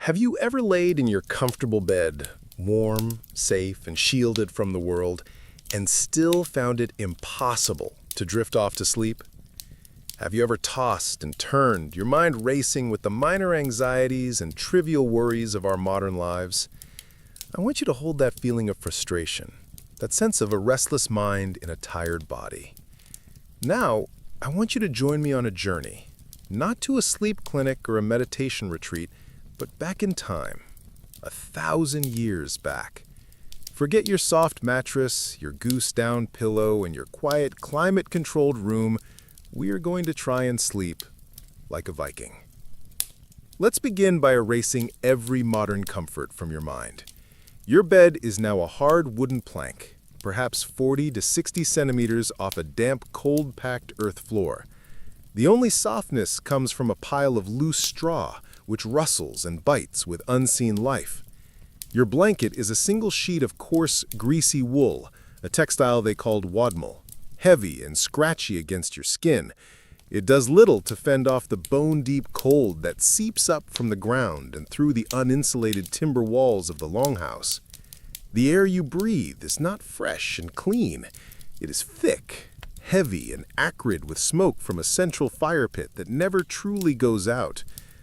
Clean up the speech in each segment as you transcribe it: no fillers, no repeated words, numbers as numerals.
Have you ever laid in your comfortable bed, warm, safe, and shielded from the world, and still found it impossible to drift off to sleep? Have you ever tossed and turned, your mind racing with the minor anxieties and trivial worries of our modern lives? I want you to hold that feeling of frustration, that sense of a restless mind in a tired body. Now, I want you to join me on a journey, not to a sleep clinic or a meditation retreat, but back in time, 1,000 years back. Forget your soft mattress, your goose-down pillow, and your quiet, climate-controlled room. We are going to try and sleep like a Viking. Let's begin by erasing every modern comfort from your mind. Your bed is now a hard wooden plank, perhaps 40 to 60 centimeters off a damp, cold-packed earth floor. The only softness comes from a pile of loose straw, which rustles and bites with unseen life. Your blanket is a single sheet of coarse, greasy wool, a textile they called wadmal, heavy and scratchy against your skin. It does little to fend off the bone-deep cold that seeps up from the ground and through the uninsulated timber walls of the longhouse. The air you breathe is not fresh and clean. It is thick, heavy, and acrid with smoke from a central fire pit that never truly goes out.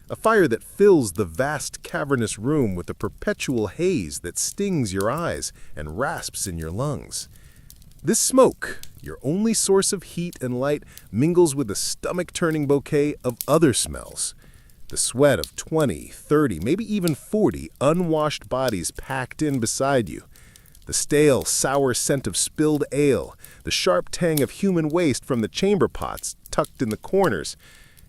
A fire that fills the vast cavernous room with a perpetual haze that stings your eyes and rasps in your lungs. This smoke, your only source of heat and light, mingles with a stomach-turning bouquet of other smells. The sweat of 20, 30, maybe even 40 unwashed bodies packed in beside you. The stale, sour scent of spilled ale, the sharp tang of human waste from the chamber pots tucked in the corners,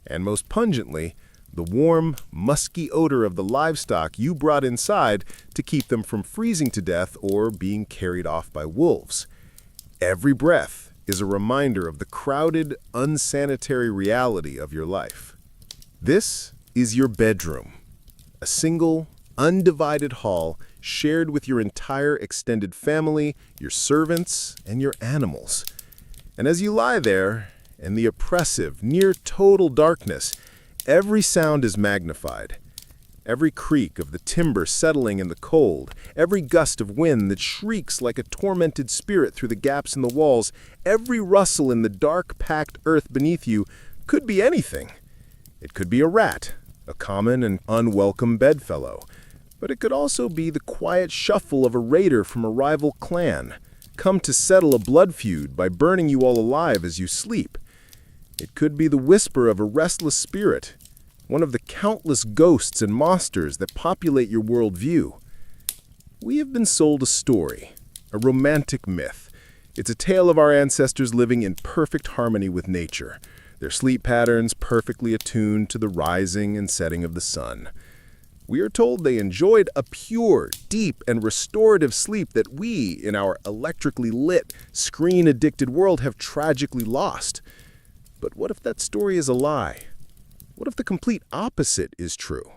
and most pungently, the warm, musky odor of the livestock you brought inside to keep them from freezing to death or being carried off by wolves. Every breath is a reminder of the crowded, unsanitary reality of your life. This is your bedroom, a single, undivided hall shared with your entire extended family, your servants, and your animals. And as you lie there, in the oppressive, near-total darkness, every sound is magnified. Every creak of the timber settling in the cold, every gust of wind that shrieks like a tormented spirit through the gaps in the walls, every rustle in the dark, packed earth beneath you could be anything. It could be a rat, a common and unwelcome bedfellow, but it could also be the quiet shuffle of a raider from a rival clan, come to settle a blood feud by burning you all alive as you sleep. It could be the whisper of a restless spirit, one of the countless ghosts and monsters that populate your worldview. We have been sold a story, a romantic myth. It's a tale of our ancestors living in perfect harmony with nature, their sleep patterns perfectly attuned to the rising and setting of the sun. We are told they enjoyed a pure, deep, and restorative sleep that we, in our electrically lit, screen-addicted world, have tragically lost. But what if that story is a lie? What if the complete opposite is true?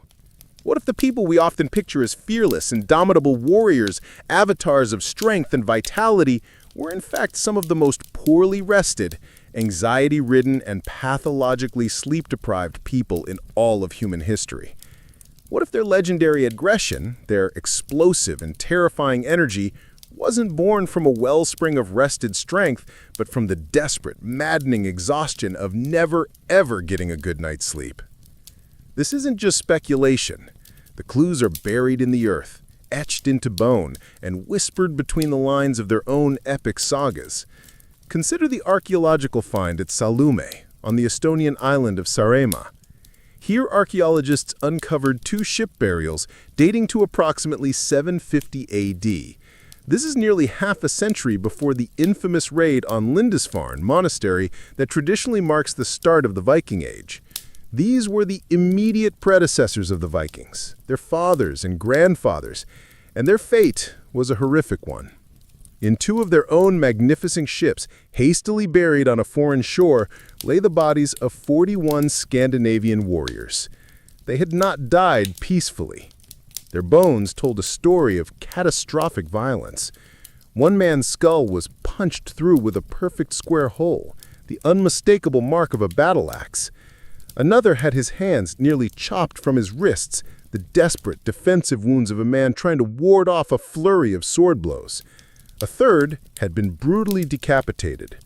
What if the people we often picture as fearless, indomitable warriors, avatars of strength and vitality, were in fact some of the most poorly rested, anxiety-ridden, and pathologically sleep-deprived people in all of human history? What if their legendary aggression, their explosive and terrifying energy, wasn't born from a wellspring of rested strength, but from the desperate, maddening exhaustion of never, ever getting a good night's sleep? This isn't just speculation. The clues are buried in the earth, etched into bone, and whispered between the lines of their own epic sagas. Consider the archaeological find at Salume, on the Estonian island of Saaremaa. Here, archaeologists uncovered 2 ship burials dating to approximately 750 A.D., This is nearly half a century before the infamous raid on Lindisfarne Monastery that traditionally marks the start of the Viking Age. These were the immediate predecessors of the Vikings, their fathers and grandfathers, and their fate was a horrific one. In 2 of their own magnificent ships, hastily buried on a foreign shore, lay the bodies of 41 Scandinavian warriors. They had not died peacefully. Their bones told a story of catastrophic violence. One man's skull was punched through with a perfect square hole, the unmistakable mark of a battle axe. Another had his hands nearly chopped from his wrists, the desperate, defensive wounds of a man trying to ward off a flurry of sword blows. A third had been brutally decapitated.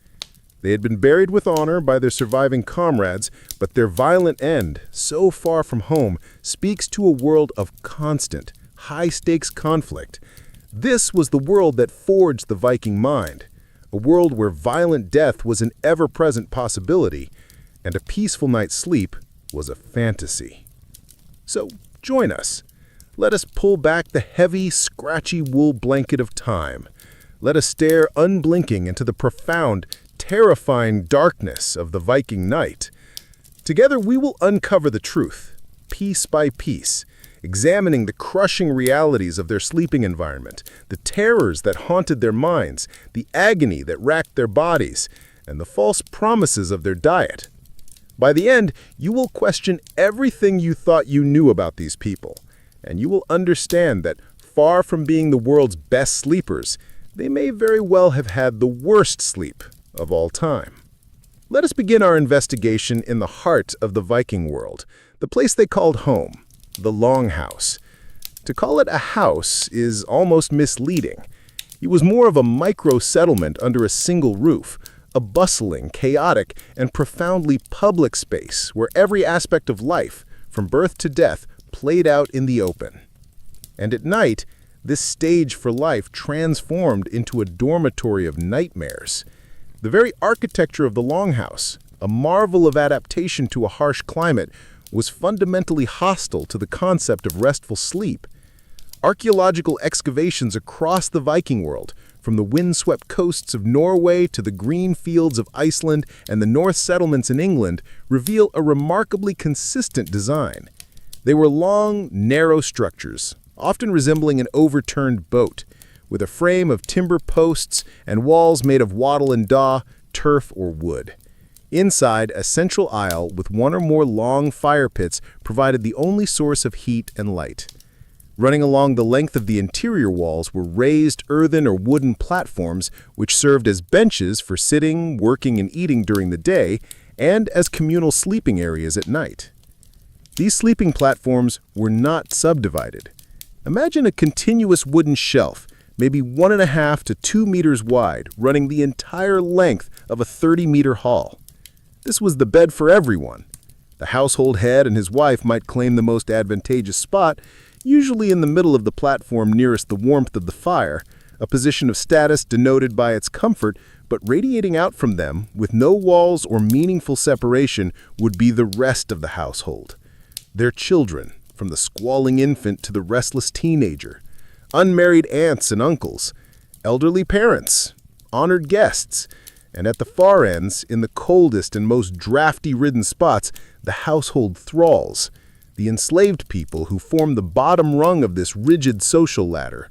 They had been buried with honor by their surviving comrades, but their violent end, so far from home, speaks to a world of constant, high-stakes conflict. This was the world that forged the Viking mind, a world where violent death was an ever-present possibility, and a peaceful night's sleep was a fantasy. So, join us. Let us pull back the heavy, scratchy wool blanket of time. Let us stare unblinking into the profound, terrifying darkness of the Viking night. Together we will uncover the truth, piece by piece, examining the crushing realities of their sleeping environment, the terrors that haunted their minds, the agony that racked their bodies, and the false promises of their diet. By the end, you will question everything you thought you knew about these people, and you will understand that, far from being the world's best sleepers, they may very well have had the worst sleep of all time. Let us begin our investigation in the heart of the Viking world, the place they called home, the Longhouse. To call it a house is almost misleading. It was more of a micro-settlement under a single roof, a bustling, chaotic, and profoundly public space where every aspect of life, from birth to death, played out in the open. And at night, this stage for life transformed into a dormitory of nightmares. The very architecture of the Longhouse, a marvel of adaptation to a harsh climate, was fundamentally hostile to the concept of restful sleep. Archaeological excavations across the Viking world, from the windswept coasts of Norway to the green fields of Iceland and the Norse settlements in England, reveal a remarkably consistent design. They were long, narrow structures, often resembling an overturned boat, with a frame of timber posts and walls made of wattle and daw, turf, or wood. Inside, a central aisle with one or more long fire pits provided the only source of heat and light. Running along the length of the interior walls were raised earthen or wooden platforms which served as benches for sitting, working, and eating during the day, and as communal sleeping areas at night. These sleeping platforms were not subdivided. Imagine a continuous wooden shelf, maybe 1.5 to 2 meters wide, running the entire length of a 30-meter hall. This was the bed for everyone. The household head and his wife might claim the most advantageous spot, usually in the middle of the platform nearest the warmth of the fire, a position of status denoted by its comfort, but radiating out from them, with no walls or meaningful separation, would be the rest of the household. Their children, from the squalling infant to the restless teenager, unmarried aunts and uncles, elderly parents, honored guests, and at the far ends, in the coldest and most drafty-ridden spots, the household thralls, the enslaved people who formed the bottom rung of this rigid social ladder.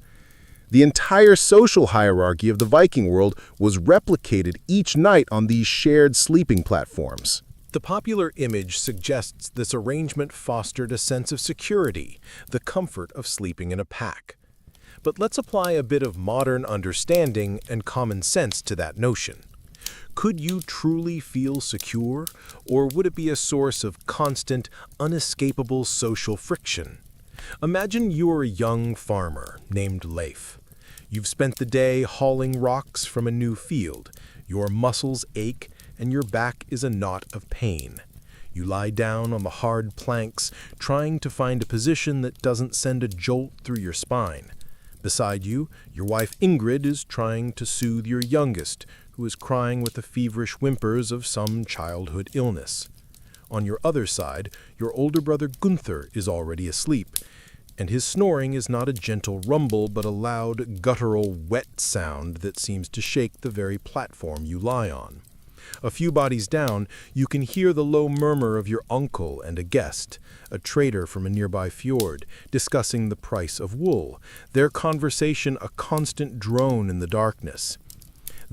The entire social hierarchy of the Viking world was replicated each night on these shared sleeping platforms. The popular image suggests this arrangement fostered a sense of security, the comfort of sleeping in a pack. But let's apply a bit of modern understanding and common sense to that notion. Could you truly feel secure, or would it be a source of constant, unescapable social friction? Imagine you're a young farmer named Leif. You've spent the day hauling rocks from a new field. Your muscles ache, and your back is a knot of pain. You lie down on the hard planks, trying to find a position that doesn't send a jolt through your spine. Beside you, your wife Ingrid is trying to soothe your youngest, who is crying with the feverish whimpers of some childhood illness. On your other side, your older brother Gunther is already asleep, and his snoring is not a gentle rumble but a loud, guttural, wet sound that seems to shake the very platform you lie on. A few bodies down, you can hear the low murmur of your uncle and a guest, a trader from a nearby fjord, discussing the price of wool, their conversation a constant drone in the darkness.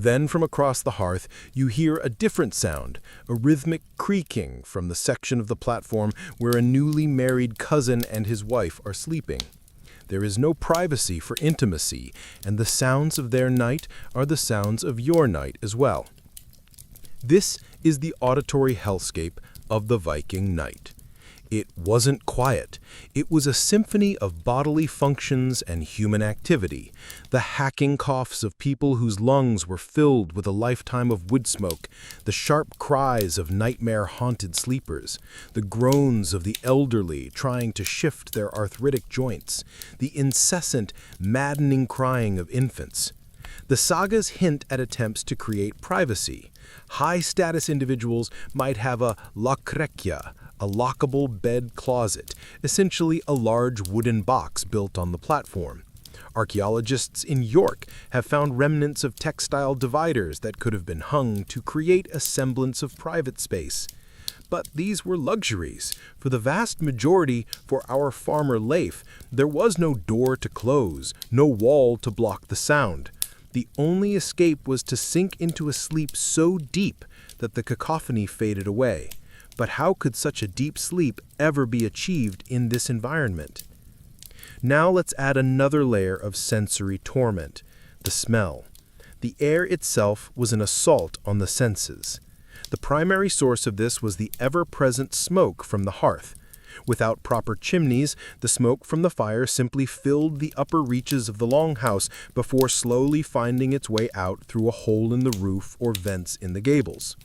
Then from across the hearth, you hear a different sound, a rhythmic creaking from the section of the platform where a newly married cousin and his wife are sleeping. There is no privacy for intimacy, and the sounds of their night are the sounds of your night as well. This is the auditory hellscape of the Viking night. It wasn't quiet. It was a symphony of bodily functions and human activity, the hacking coughs of people whose lungs were filled with a lifetime of wood smoke, the sharp cries of nightmare-haunted sleepers, the groans of the elderly trying to shift their arthritic joints, the incessant, maddening crying of infants. The sagas hint at attempts to create privacy. High-status individuals might have a lakrekja, a lockable bed closet, essentially a large wooden box built on the platform. Archaeologists in York have found remnants of textile dividers that could have been hung to create a semblance of private space. But these were luxuries. For the vast majority, for our farmer Leif, there was no door to close, no wall to block the sound. The only escape was to sink into a sleep so deep that the cacophony faded away. But how could such a deep sleep ever be achieved in this environment? Now let's add another layer of sensory torment, the smell. The air itself was an assault on the senses. The primary source of this was the ever-present smoke from the hearth. Without proper chimneys, the smoke from the fire simply filled the upper reaches of the longhouse before slowly finding its way out through a hole in the roof or vents in the gables.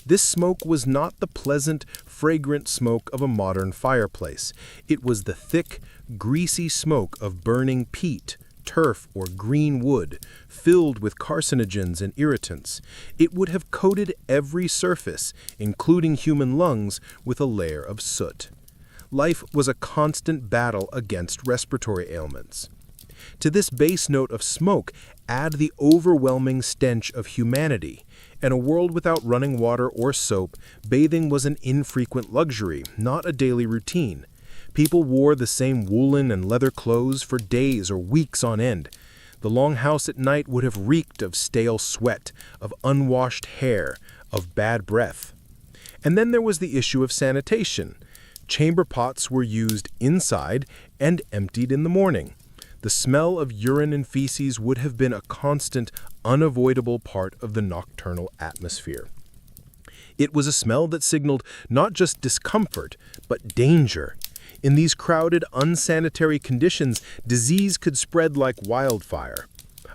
This smoke was not the pleasant, fragrant smoke of a modern fireplace. It was the thick, greasy smoke of burning peat, turf, or green wood, filled with carcinogens and irritants. It would have coated every surface, including human lungs, with a layer of soot. Life was a constant battle against respiratory ailments. To this base note of smoke, add the overwhelming stench of humanity. In a world without running water or soap, bathing was an infrequent luxury, not a daily routine. People wore the same woolen and leather clothes for days or weeks on end. The longhouse at night would have reeked of stale sweat, of unwashed hair, of bad breath. And then there was the issue of sanitation. Chamber pots were used inside and emptied in the morning. The smell of urine and feces would have been a constant, unavoidable part of the nocturnal atmosphere. It was a smell that signaled not just discomfort, but danger. In these crowded, unsanitary conditions, disease could spread like wildfire.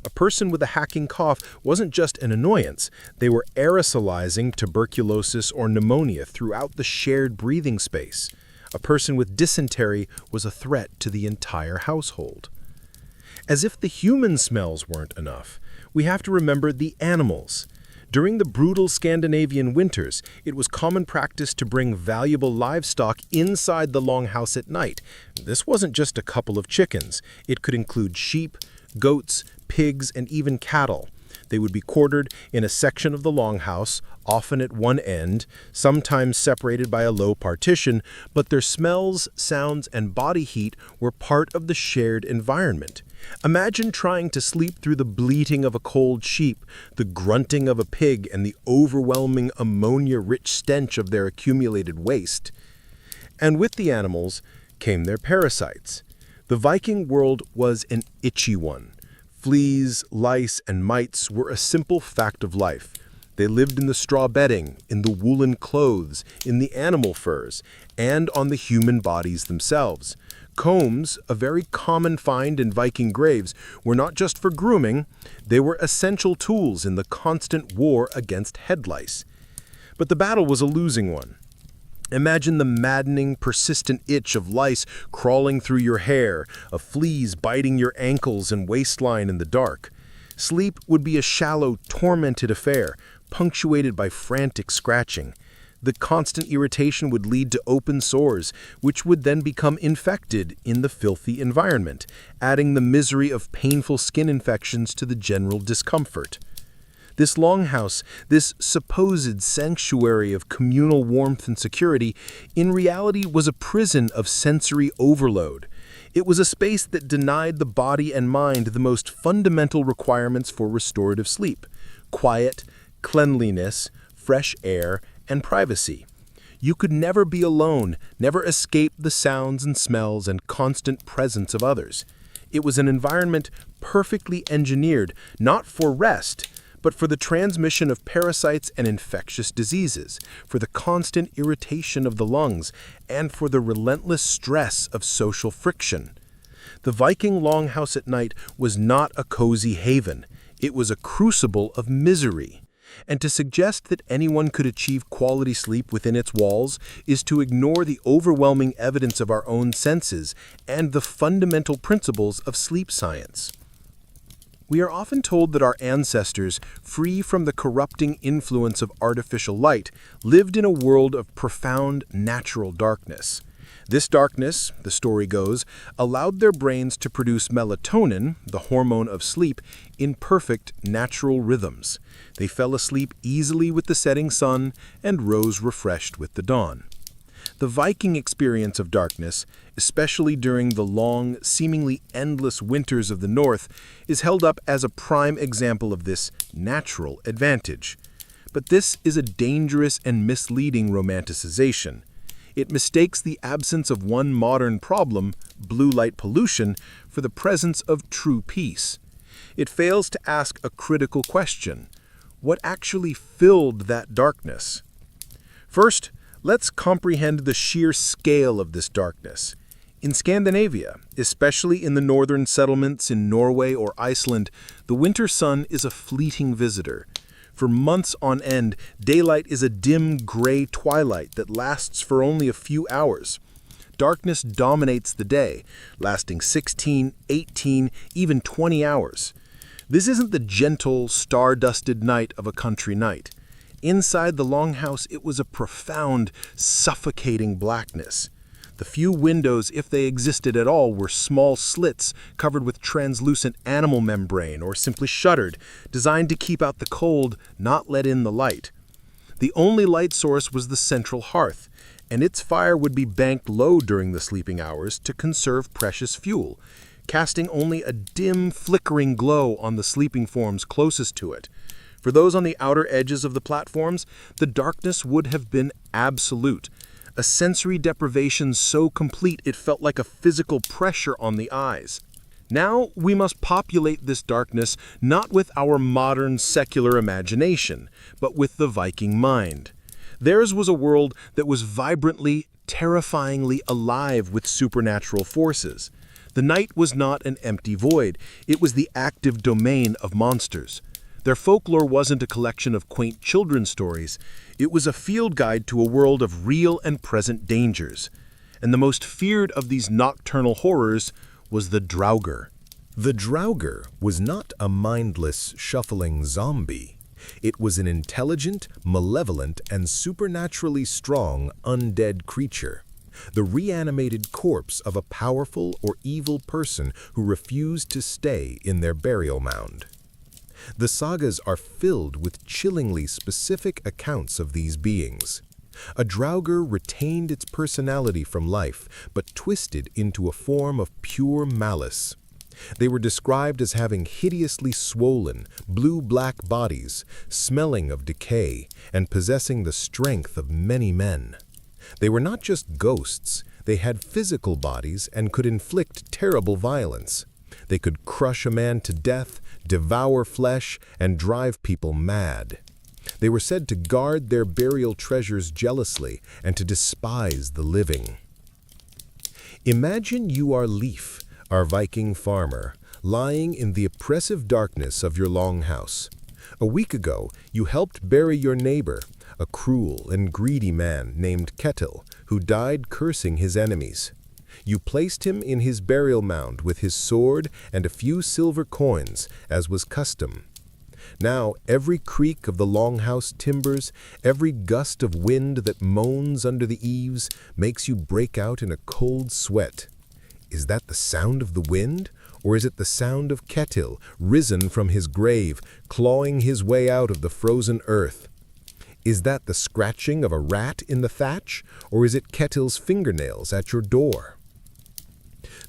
A person with a hacking cough wasn't just an annoyance. They were aerosolizing tuberculosis or pneumonia throughout the shared breathing space. A person with dysentery was a threat to the entire household. As if the human smells weren't enough, we have to remember the animals. During the brutal Scandinavian winters, it was common practice to bring valuable livestock inside the longhouse at night. This wasn't just a couple of chickens. It could include sheep, goats, pigs, and even cattle. They would be quartered in a section of the longhouse, often at one end, sometimes separated by a low partition, but their smells, sounds, and body heat were part of the shared environment. Imagine trying to sleep through the bleating of a cold sheep, the grunting of a pig, and the overwhelming ammonia-rich stench of their accumulated waste. And with the animals came their parasites. The Viking world was an itchy one. Fleas, lice, and mites were a simple fact of life. They lived in the straw bedding, in the woolen clothes, in the animal furs, and on the human bodies themselves. Combs, a very common find in Viking graves, were not just for grooming, they were essential tools in the constant war against head lice. But the battle was a losing one. Imagine the maddening, persistent itch of lice crawling through your hair, of fleas biting your ankles and waistline in the dark. Sleep would be a shallow, tormented affair, punctuated by frantic scratching. The constant irritation would lead to open sores, which would then become infected in the filthy environment, adding the misery of painful skin infections to the general discomfort. This longhouse, this supposed sanctuary of communal warmth and security, in reality was a prison of sensory overload. It was a space that denied the body and mind the most fundamental requirements for restorative sleep: quiet, cleanliness, fresh air, and privacy. You could never be alone, never escape the sounds and smells and constant presence of others. It was an environment perfectly engineered, not for rest, but for the transmission of parasites and infectious diseases, for the constant irritation of the lungs, and for the relentless stress of social friction. The Viking longhouse at night was not a cozy haven. It was a crucible of misery. And to suggest that anyone could achieve quality sleep within its walls is to ignore the overwhelming evidence of our own senses and the fundamental principles of sleep science. We are often told that our ancestors, free from the corrupting influence of artificial light, lived in a world of profound natural darkness. This darkness, the story goes, allowed their brains to produce melatonin, the hormone of sleep, in perfect natural rhythms. They fell asleep easily with the setting sun and rose refreshed with the dawn. The Viking experience of darkness, especially during the long, seemingly endless winters of the north, is held up as a prime example of this natural advantage. But this is a dangerous and misleading romanticization. It mistakes the absence of one modern problem, blue light pollution, for the presence of true peace. It fails to ask a critical question: what actually filled that darkness? First, let's comprehend the sheer scale of this darkness. In Scandinavia, especially in the northern settlements in Norway or Iceland, the winter sun is a fleeting visitor. For months on end, daylight is a dim gray twilight that lasts for only a few hours. Darkness dominates the day, lasting 16, 18, even 20 hours. This isn't the gentle, star-dusted night of a country night. Inside the longhouse, it was a profound, suffocating blackness. The few windows, if they existed at all, were small slits covered with translucent animal membrane or simply shuttered, designed to keep out the cold, not let in the light. The only light source was the central hearth, and its fire would be banked low during the sleeping hours to conserve precious fuel, casting only a dim, flickering glow on the sleeping forms closest to it. For those on the outer edges of the platforms, the darkness would have been absolute, a sensory deprivation so complete it felt like a physical pressure on the eyes. Now we must populate this darkness not with our modern secular imagination, but with the Viking mind. Theirs was a world that was vibrantly, terrifyingly alive with supernatural forces. The night was not an empty void, it was the active domain of monsters. Their folklore wasn't a collection of quaint children's stories, it was a field guide to a world of real and present dangers. And the most feared of these nocturnal horrors was the Draugr. The Draugr was not a mindless, shuffling zombie. It was an intelligent, malevolent, and supernaturally strong undead creature. The reanimated corpse of a powerful or evil person who refused to stay in their burial mound. The sagas are filled with chillingly specific accounts of these beings. A Draugr retained its personality from life, but twisted into a form of pure malice. They were described as having hideously swollen, blue-black bodies, smelling of decay, and possessing the strength of many men. They were not just ghosts, they had physical bodies and could inflict terrible violence. They could crush a man to death, devour flesh, and drive people mad. They were said to guard their burial treasures jealously and to despise the living. Imagine you are Leif, our Viking farmer, lying in the oppressive darkness of your longhouse. A week ago, you helped bury your neighbor, a cruel and greedy man named Ketil, who died cursing his enemies. You placed him in his burial mound with his sword and a few silver coins, as was custom. Now, every creak of the longhouse timbers, every gust of wind that moans under the eaves, makes you break out in a cold sweat. Is that the sound of the wind, or is it the sound of Ketil, risen from his grave, clawing his way out of the frozen earth? Is that the scratching of a rat in the thatch, or is it Ketil's fingernails at your door?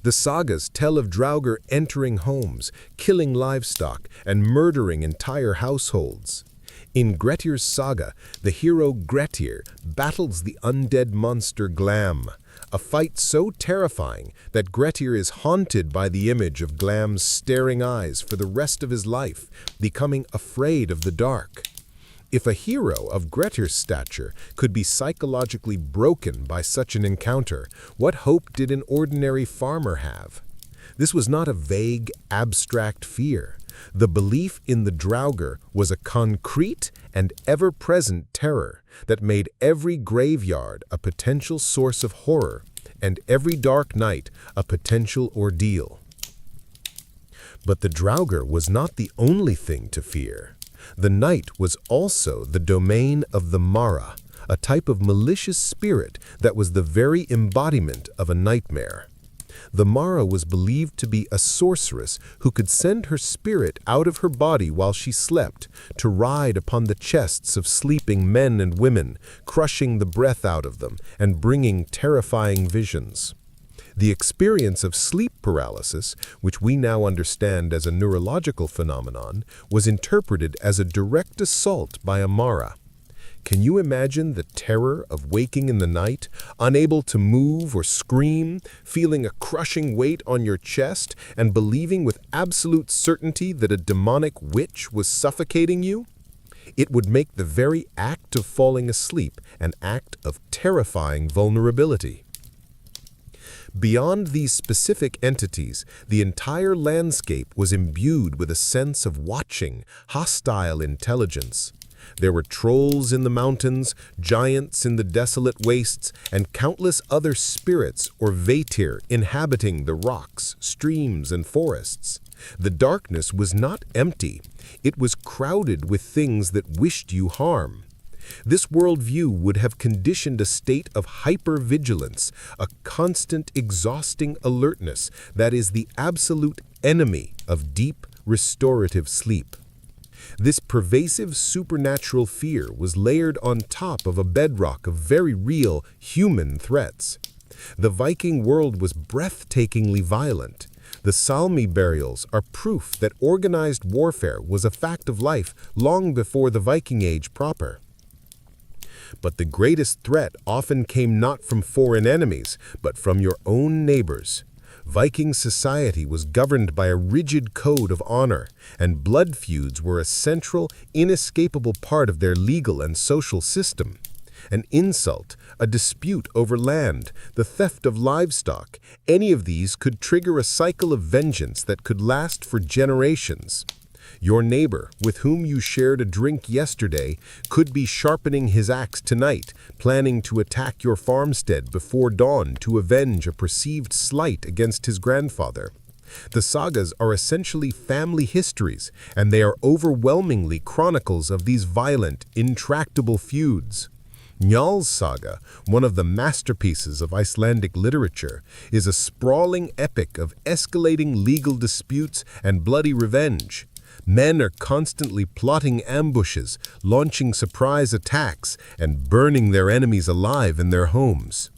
The sagas tell of Draugr entering homes, killing livestock, and murdering entire households. In Grettir's saga, the hero Grettir battles the undead monster Glam, a fight so terrifying that Grettir is haunted by the image of Glam's staring eyes for the rest of his life, becoming afraid of the dark. If a hero of Grettir's stature could be psychologically broken by such an encounter, what hope did an ordinary farmer have? This was not a vague, abstract fear. The belief in the Draugr was a concrete and ever-present terror that made every graveyard a potential source of horror and every dark night a potential ordeal. But the Draugr was not the only thing to fear. The night was also the domain of the Mara, a type of malicious spirit that was the very embodiment of a nightmare. The Mara was believed to be a sorceress who could send her spirit out of her body while she slept to ride upon the chests of sleeping men and women, crushing the breath out of them and bringing terrifying visions. The experience of sleep paralysis, which we now understand as a neurological phenomenon, was interpreted as a direct assault by a Mara. Can you imagine the terror of waking in the night, unable to move or scream, feeling a crushing weight on your chest, and believing with absolute certainty that a demonic witch was suffocating you? It would make the very act of falling asleep an act of terrifying vulnerability. Beyond these specific entities, the entire landscape was imbued with a sense of watching, hostile intelligence. There were trolls in the mountains, giants in the desolate wastes, and countless other spirits or Vatir inhabiting the rocks, streams, and forests. The darkness was not empty. It was crowded with things that wished you harm. This worldview would have conditioned a state of hypervigilance, a constant, exhausting alertness that is the absolute enemy of deep, restorative sleep. This pervasive supernatural fear was layered on top of a bedrock of very real human threats. The Viking world was breathtakingly violent. The Salmi burials are proof that organized warfare was a fact of life long before the Viking Age proper. But the greatest threat often came not from foreign enemies, but from your own neighbors. Viking society was governed by a rigid code of honor, and blood feuds were a central, inescapable part of their legal and social system. An insult, a dispute over land, the theft of livestock, any of these could trigger a cycle of vengeance that could last for generations. Your neighbor, with whom you shared a drink yesterday, could be sharpening his axe tonight, planning to attack your farmstead before dawn to avenge a perceived slight against his grandfather. The sagas are essentially family histories, and they are overwhelmingly chronicles of these violent, intractable feuds. Njál's saga, one of the masterpieces of Icelandic literature, is a sprawling epic of escalating legal disputes and bloody revenge. Men are constantly plotting ambushes, launching surprise attacks, and burning their enemies alive in their homes.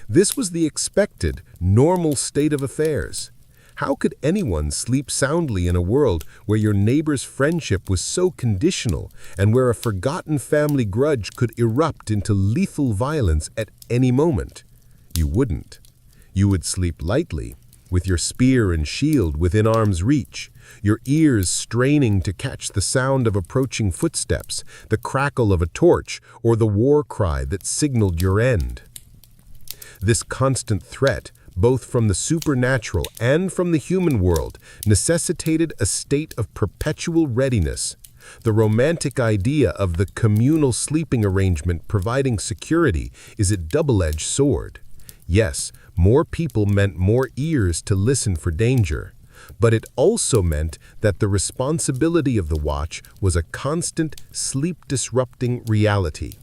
This was the expected, normal state of affairs. How could anyone sleep soundly in a world where your neighbor's friendship was so conditional and where a forgotten family grudge could erupt into lethal violence at any moment? You wouldn't. You would sleep lightly, with your spear and shield within arm's reach, your ears straining to catch the sound of approaching footsteps, the crackle of a torch, or the war cry that signaled your end. This constant threat, both from the supernatural and from the human world, necessitated a state of perpetual readiness. The romantic idea of the communal sleeping arrangement providing security is a double-edged sword. Yes, more people meant more ears to listen for danger, but it also meant that the responsibility of the watch was a constant, sleep-disrupting reality.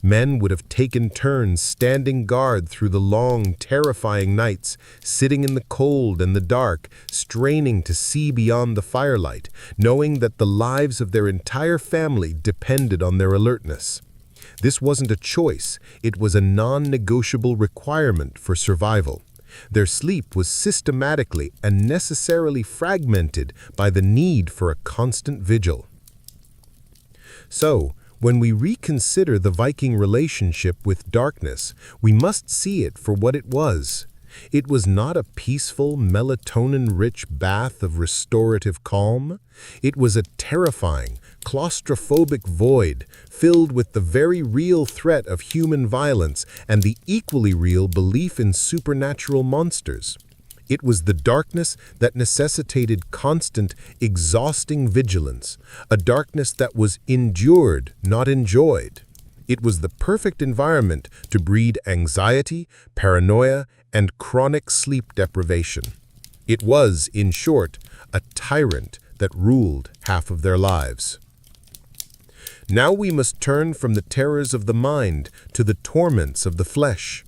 Men would have taken turns standing guard through the long, terrifying nights, sitting in the cold and the dark, straining to see beyond the firelight, knowing that the lives of their entire family depended on their alertness. This wasn't a choice, it was a non-negotiable requirement for survival. Their sleep was systematically and necessarily fragmented by the need for a constant vigil. So, When we reconsider the Viking relationship with darkness, we must see it for what it was. It was not a peaceful, melatonin-rich bath of restorative calm. It was a terrifying, claustrophobic void filled with the very real threat of human violence and the equally real belief in supernatural monsters. It was the darkness that necessitated constant, exhausting vigilance, a darkness that was endured, not enjoyed. It was the perfect environment to breed anxiety, paranoia, and chronic sleep deprivation. It was, in short, a tyrant that ruled half of their lives. Now we must turn from the terrors of the mind to the torments of the flesh.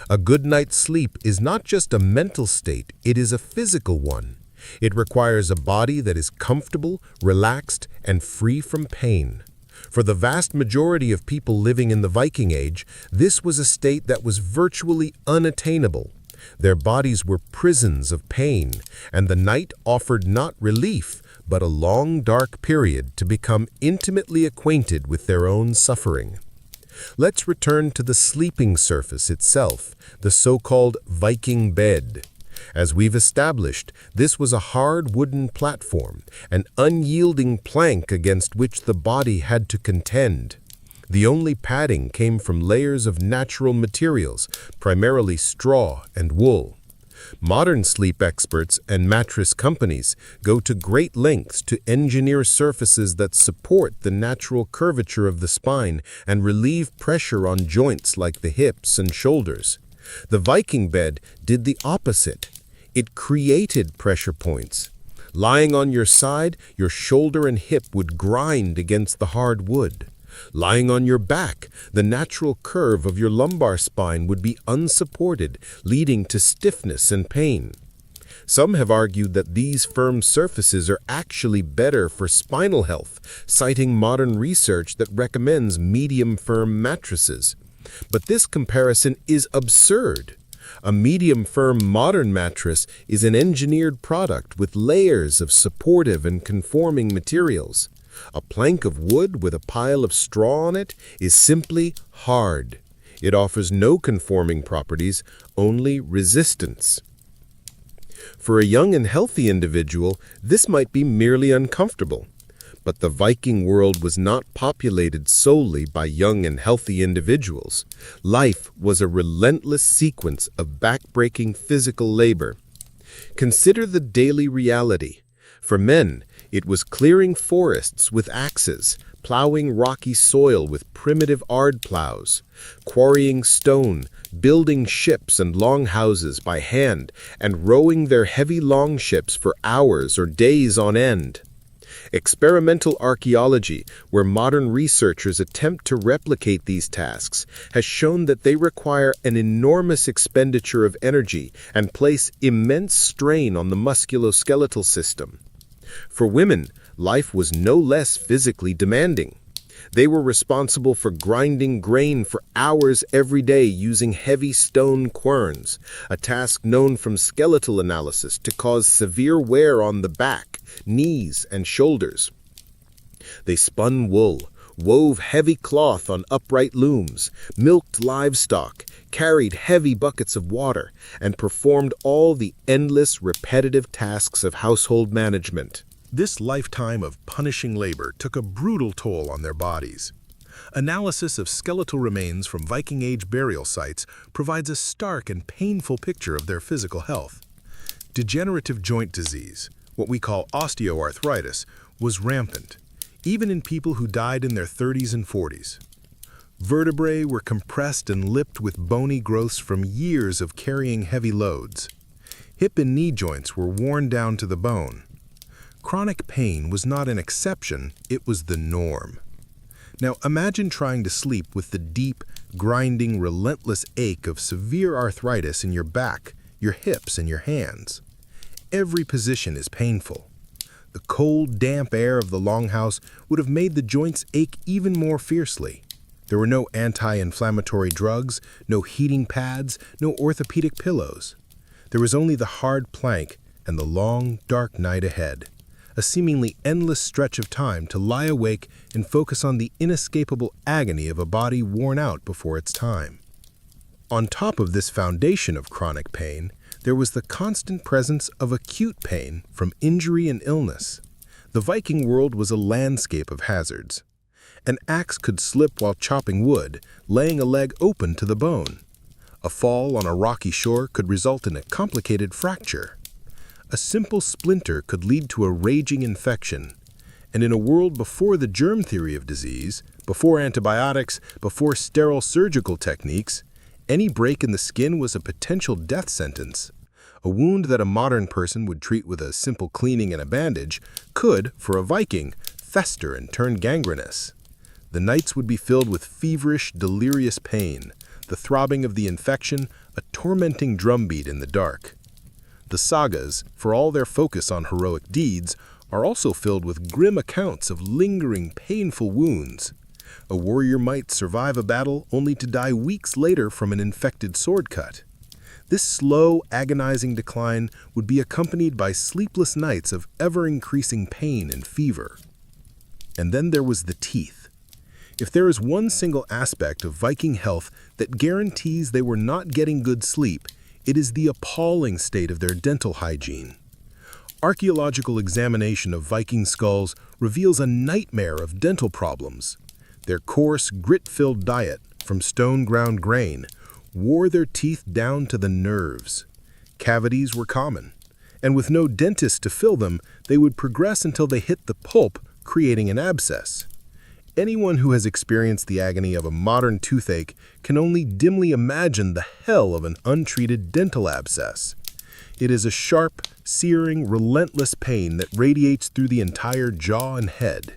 A good night's sleep is not just a mental state, it is a physical one. It requires a body that is comfortable, relaxed, and free from pain. For the vast majority of people living in the Viking Age, this was a state that was virtually unattainable. Their bodies were prisons of pain, and the night offered not relief, but a long, dark period to become intimately acquainted with their own suffering. Let's return to the sleeping surface itself, the so-called Viking bed. As we've established, this was a hard wooden platform, an unyielding plank against which the body had to contend. The only padding came from layers of natural materials, primarily straw and wool. Modern sleep experts and mattress companies go to great lengths to engineer surfaces that support the natural curvature of the spine and relieve pressure on joints like the hips and shoulders. The Viking bed did the opposite. It created pressure points. Lying on your side, your shoulder and hip would grind against the hard wood. Lying on your back, the natural curve of your lumbar spine would be unsupported, leading to stiffness and pain. Some have argued that these firm surfaces are actually better for spinal health, citing modern research that recommends medium-firm mattresses. But this comparison is absurd. A medium-firm modern mattress is an engineered product with layers of supportive and conforming materials. A plank of wood with a pile of straw on it is simply hard. It offers no conforming properties, only resistance. For a young and healthy individual, this might be merely uncomfortable. But the Viking world was not populated solely by young and healthy individuals. Life was a relentless sequence of backbreaking physical labor. Consider the daily reality. For men, it was clearing forests with axes, plowing rocky soil with primitive ard plows, quarrying stone, building ships and longhouses by hand, and rowing their heavy longships for hours or days on end. Experimental archaeology, where modern researchers attempt to replicate these tasks, has shown that they require an enormous expenditure of energy and place immense strain on the musculoskeletal system. For women, life was no less physically demanding. They were responsible for grinding grain for hours every day using heavy stone querns, a task known from skeletal analysis to cause severe wear on the back, knees, and shoulders. They spun wool, wove heavy cloth on upright looms, milked livestock, carried heavy buckets of water, and performed all the endless, repetitive tasks of household management. This lifetime of punishing labor took a brutal toll on their bodies. Analysis of skeletal remains from Viking Age burial sites provides a stark and painful picture of their physical health. Degenerative joint disease, what we call osteoarthritis, was rampant, even in people who died in their 30s and 40s. Vertebrae were compressed and lipped with bony growths from years of carrying heavy loads. Hip and knee joints were worn down to the bone. Chronic pain was not an exception, it was the norm. Now imagine trying to sleep with the deep, grinding, relentless ache of severe arthritis in your back, your hips, and your hands. Every position is painful. The cold, damp air of the longhouse would have made the joints ache even more fiercely. There were no anti-inflammatory drugs, no heating pads, no orthopedic pillows. There was only the hard plank and the long, dark night ahead. a seemingly endless stretch of time to lie awake and focus on the inescapable agony of a body worn out before its time. On top of this foundation of chronic pain, there was the constant presence of acute pain from injury and illness. The Viking world was a landscape of hazards. An axe could slip while chopping wood, laying a leg open to the bone. A fall on a rocky shore could result in a complicated fracture. A simple splinter could lead to a raging infection. And in a world before the germ theory of disease, before antibiotics, before sterile surgical techniques, any break in the skin was a potential death sentence. A wound that a modern person would treat with a simple cleaning and a bandage could, for a Viking, fester and turn gangrenous. The nights would be filled with feverish, delirious pain, the throbbing of the infection, a tormenting drumbeat in the dark. The sagas, for all their focus on heroic deeds, are also filled with grim accounts of lingering, painful wounds. A warrior might survive a battle only to die weeks later from an infected sword cut. This slow, agonizing decline would be accompanied by sleepless nights of ever-increasing pain and fever. And then there was the teeth. If there is one single aspect of Viking health that guarantees they were not getting good sleep, it is the appalling state of their dental hygiene. Archaeological examination of Viking skulls reveals a nightmare of dental problems. Their coarse, grit-filled diet, from stone-ground grain, wore their teeth down to the nerves. Cavities were common, and with no dentist to fill them, they would progress until they hit the pulp, creating an abscess. Anyone who has experienced the agony of a modern toothache can only dimly imagine the hell of an untreated dental abscess. It is a sharp, searing, relentless pain that radiates through the entire jaw and head.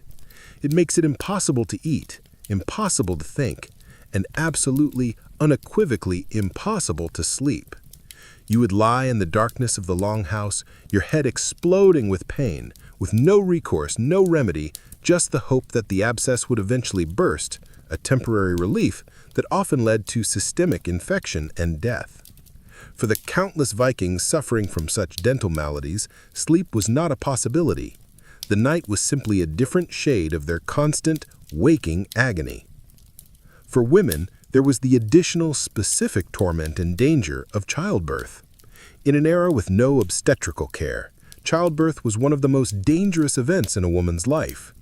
It makes it impossible to eat, impossible to think, and absolutely, unequivocally impossible to sleep. You would lie in the darkness of the longhouse, your head exploding with pain, with no recourse, no remedy, just the hope that the abscess would eventually burst, a temporary relief that often led to systemic infection and death. For the countless Vikings suffering from such dental maladies, sleep was not a possibility. The night was simply a different shade of their constant, waking agony. For women, there was the additional specific torment and danger of childbirth. In an era with no obstetrical care, childbirth was one of the most dangerous events in a woman's life.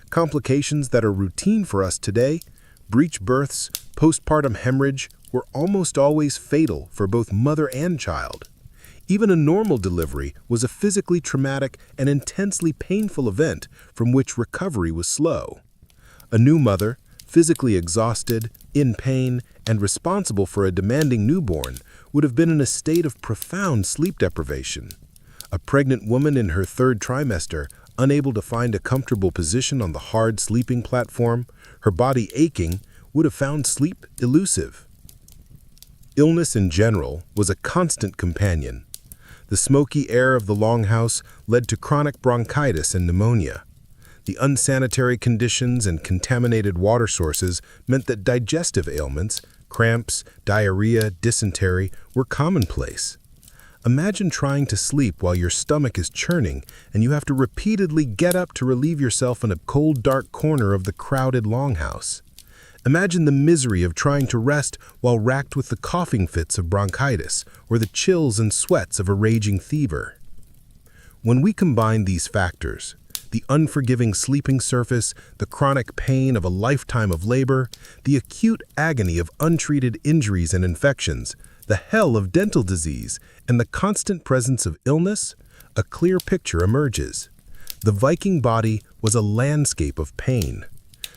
Complications that are routine for us today, breech births, postpartum hemorrhage, were almost always fatal for both mother and child. Even a normal delivery was a physically traumatic and intensely painful event from which recovery was slow. A new mother, physically exhausted, in pain, and responsible for a demanding newborn, would have been in a state of profound sleep deprivation. A pregnant woman in her third trimester, unable to find a comfortable position on the hard sleeping platform, her body aching, would have found sleep elusive. Illness in general was a constant companion. The smoky air of the longhouse led to chronic bronchitis and pneumonia. The unsanitary conditions and contaminated water sources meant that digestive ailments, cramps, diarrhea, dysentery, were commonplace. Imagine trying to sleep while your stomach is churning and you have to repeatedly get up to relieve yourself in a cold, dark corner of the crowded longhouse. Imagine the misery of trying to rest while racked with the coughing fits of bronchitis or the chills and sweats of a raging fever. When we combine these factors, the unforgiving sleeping surface, the chronic pain of a lifetime of labor, the acute agony of untreated injuries and infections, the hell of dental disease, and the constant presence of illness, a clear picture emerges. The Viking body was a landscape of pain.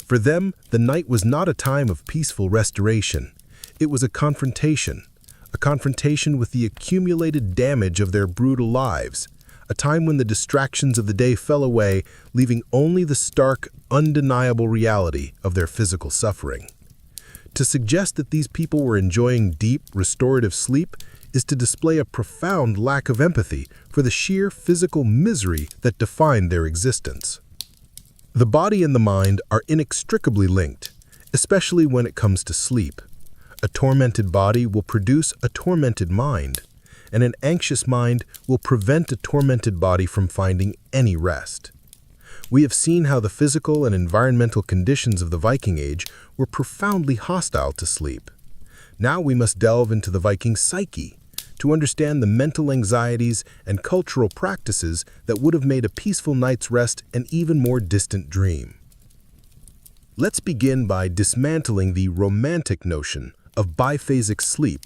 For them, the night was not a time of peaceful restoration. It was a confrontation with the accumulated damage of their brutal lives, a time when the distractions of the day fell away, leaving only the stark, undeniable reality of their physical suffering. To suggest that these people were enjoying deep, restorative sleep is to display a profound lack of empathy for the sheer physical misery that defined their existence. The body and the mind are inextricably linked, especially when it comes to sleep. A tormented body will produce a tormented mind, and an anxious mind will prevent a tormented body from finding any rest. We have seen how the physical and environmental conditions of the Viking Age were profoundly hostile to sleep. Now we must delve into the Viking psyche to understand the mental anxieties and cultural practices that would have made a peaceful night's rest an even more distant dream. Let's begin by dismantling the romantic notion of biphasic sleep,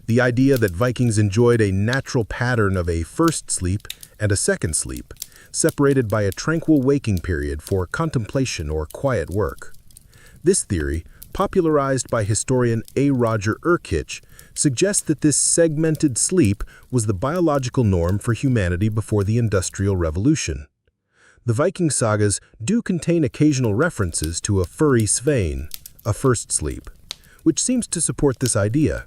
the idea that Vikings enjoyed a natural pattern of a first sleep and a second sleep, separated by a tranquil waking period for contemplation or quiet work. This theory, popularized by historian A. Roger Urquhart, suggests that this segmented sleep was the biological norm for humanity before the Industrial Revolution. The Viking sagas do contain occasional references to a furry svein, a first sleep, which seems to support this idea.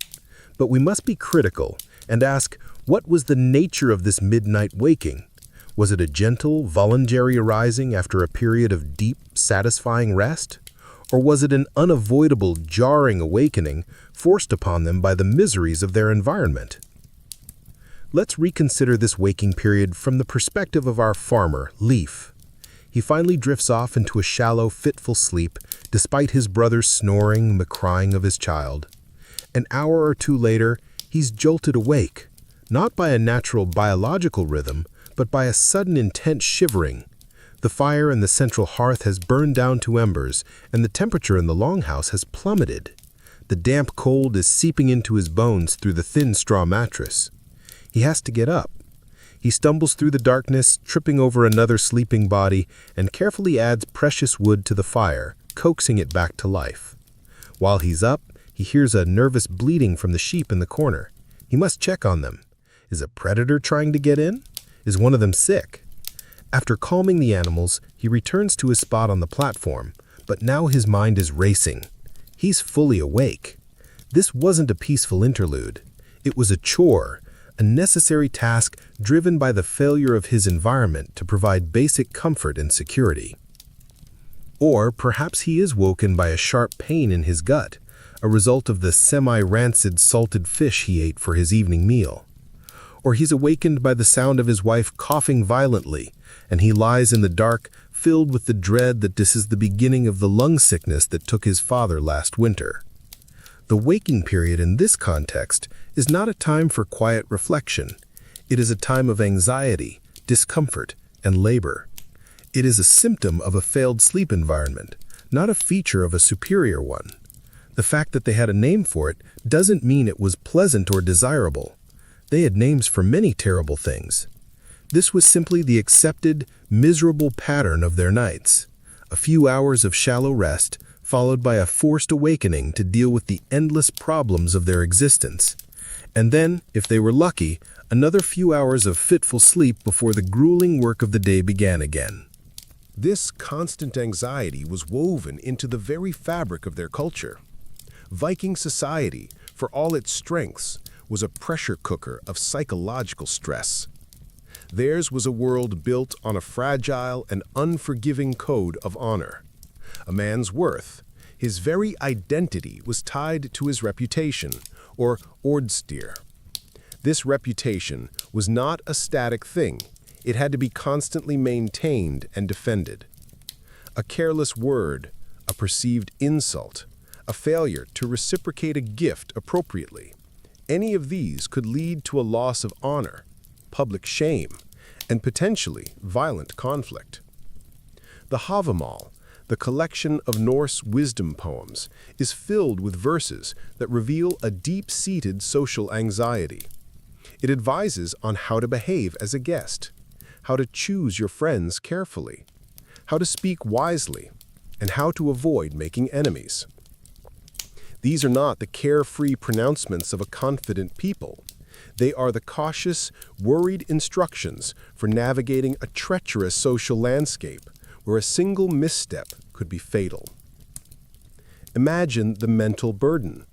But we must be critical and ask, what was the nature of this midnight waking? Was it a gentle, voluntary arising after a period of deep, satisfying rest? Or was it an unavoidable, jarring awakening forced upon them by the miseries of their environment? Let's reconsider this waking period from the perspective of our farmer, Leif. He finally drifts off into a shallow, fitful sleep, despite his brother's snoring and the crying of his child. An hour or two later, he's jolted awake, not by a natural biological rhythm, but by a sudden intense shivering. The fire in the central hearth has burned down to embers, and the temperature in the longhouse has plummeted. The damp cold is seeping into his bones through the thin straw mattress. He has to get up. He stumbles through the darkness, tripping over another sleeping body, and carefully adds precious wood to the fire, coaxing it back to life. While he's up, he hears a nervous bleating from the sheep in the corner. He must check on them. Is a predator trying to get in? Is one of them sick? After calming the animals, he returns to his spot on the platform, but now his mind is racing. He's fully awake. This wasn't a peaceful interlude. It was a chore, a necessary task driven by the failure of his environment to provide basic comfort and security. Or perhaps he is woken by a sharp pain in his gut, a result of the semi-rancid salted fish he ate for his evening meal. Or he's awakened by the sound of his wife coughing violently, and he lies in the dark, filled with the dread that this is the beginning of the lung sickness that took his father last winter. The waking period in this context is not a time for quiet reflection. It is a time of anxiety, discomfort, and labor. It is a symptom of a failed sleep environment, not a feature of a superior one. The fact that they had a name for it doesn't mean it was pleasant or desirable. They had names for many terrible things. This was simply the accepted, miserable pattern of their nights. A few hours of shallow rest, followed by a forced awakening to deal with the endless problems of their existence. And then, if they were lucky, another few hours of fitful sleep before the grueling work of the day began again. This constant anxiety was woven into the very fabric of their culture. Viking society, for all its strengths, was a pressure cooker of psychological stress. Theirs was a world built on a fragile and unforgiving code of honor. A man's worth, his very identity, was tied to his reputation, or ordstyr. This reputation was not a static thing. It had to be constantly maintained and defended. A careless word, a perceived insult, a failure to reciprocate a gift appropriately, any of these could lead to a loss of honor, public shame, and potentially violent conflict. The Havamal, the collection of Norse wisdom poems, is filled with verses that reveal a deep-seated social anxiety. It advises on how to behave as a guest, how to choose your friends carefully, how to speak wisely, and how to avoid making enemies. These are not the carefree pronouncements of a confident people. They are the cautious, worried instructions for navigating a treacherous social landscape where a single misstep could be fatal. Imagine the mental burden.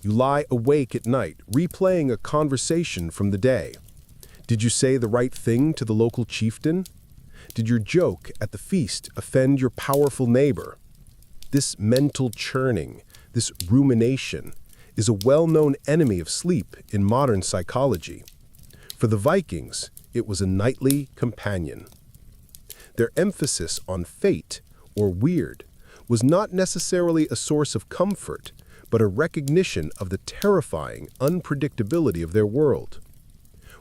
You lie awake at night, replaying a conversation from the day. Did you say the right thing to the local chieftain? Did your joke at the feast offend your powerful neighbor? This mental churning, this rumination, is a well-known enemy of sleep in modern psychology. For the Vikings, it was a nightly companion. Their emphasis on fate, or weird, was not necessarily a source of comfort, but a recognition of the terrifying unpredictability of their world.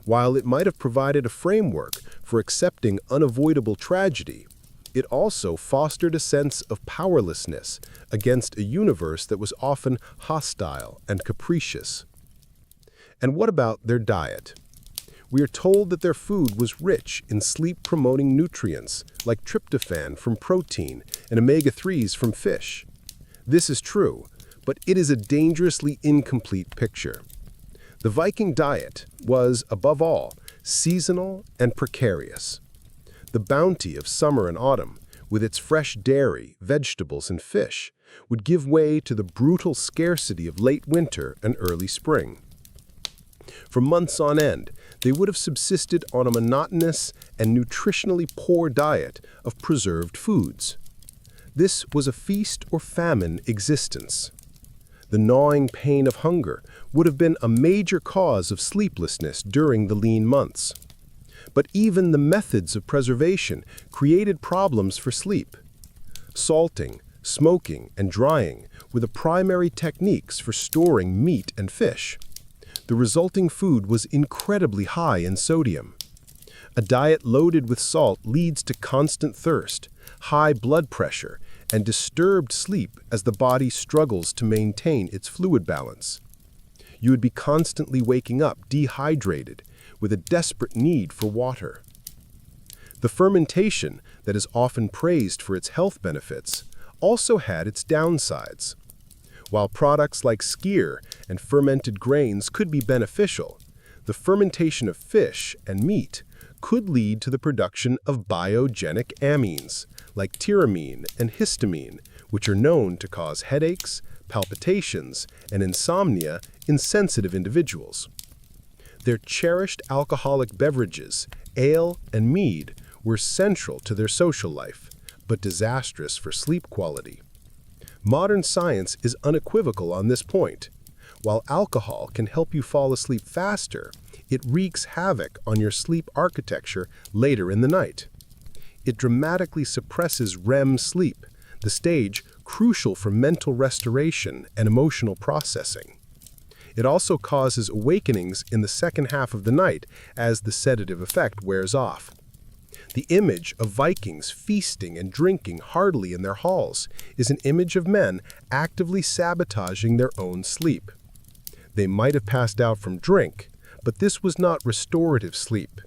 While it might have provided a framework for accepting unavoidable tragedy, it also fostered a sense of powerlessness against a universe that was often hostile and capricious. And what about their diet? We are told that their food was rich in sleep-promoting nutrients like tryptophan from protein and omega-3s from fish. This is true, but it is a dangerously incomplete picture. The Viking diet was, above all, seasonal and precarious. The bounty of summer and autumn, with its fresh dairy, vegetables, and fish, would give way to the brutal scarcity of late winter and early spring. For months on end, they would have subsisted on a monotonous and nutritionally poor diet of preserved foods. This was a feast or famine existence. The gnawing pain of hunger would have been a major cause of sleeplessness during the lean months. But even the methods of preservation created problems for sleep. Salting, smoking, and drying were the primary techniques for storing meat and fish. The resulting food was incredibly high in sodium. A diet loaded with salt leads to constant thirst, high blood pressure, and disturbed sleep as the body struggles to maintain its fluid balance. You would be constantly waking up dehydrated, with a desperate need for water. The fermentation that is often praised for its health benefits also had its downsides. While products like skyr and fermented grains could be beneficial, the fermentation of fish and meat could lead to the production of biogenic amines, like tyramine and histamine, which are known to cause headaches, palpitations, and insomnia in sensitive individuals. Their cherished alcoholic beverages, ale and mead, were central to their social life, but disastrous for sleep quality. Modern science is unequivocal on this point. While alcohol can help you fall asleep faster, it wreaks havoc on your sleep architecture later in the night. It dramatically suppresses REM sleep, the stage crucial for mental restoration and emotional processing. It also causes awakenings in the second half of the night as the sedative effect wears off. The image of Vikings feasting and drinking heartily in their halls is an image of men actively sabotaging their own sleep. They might have passed out from drink, but this was not restorative sleep.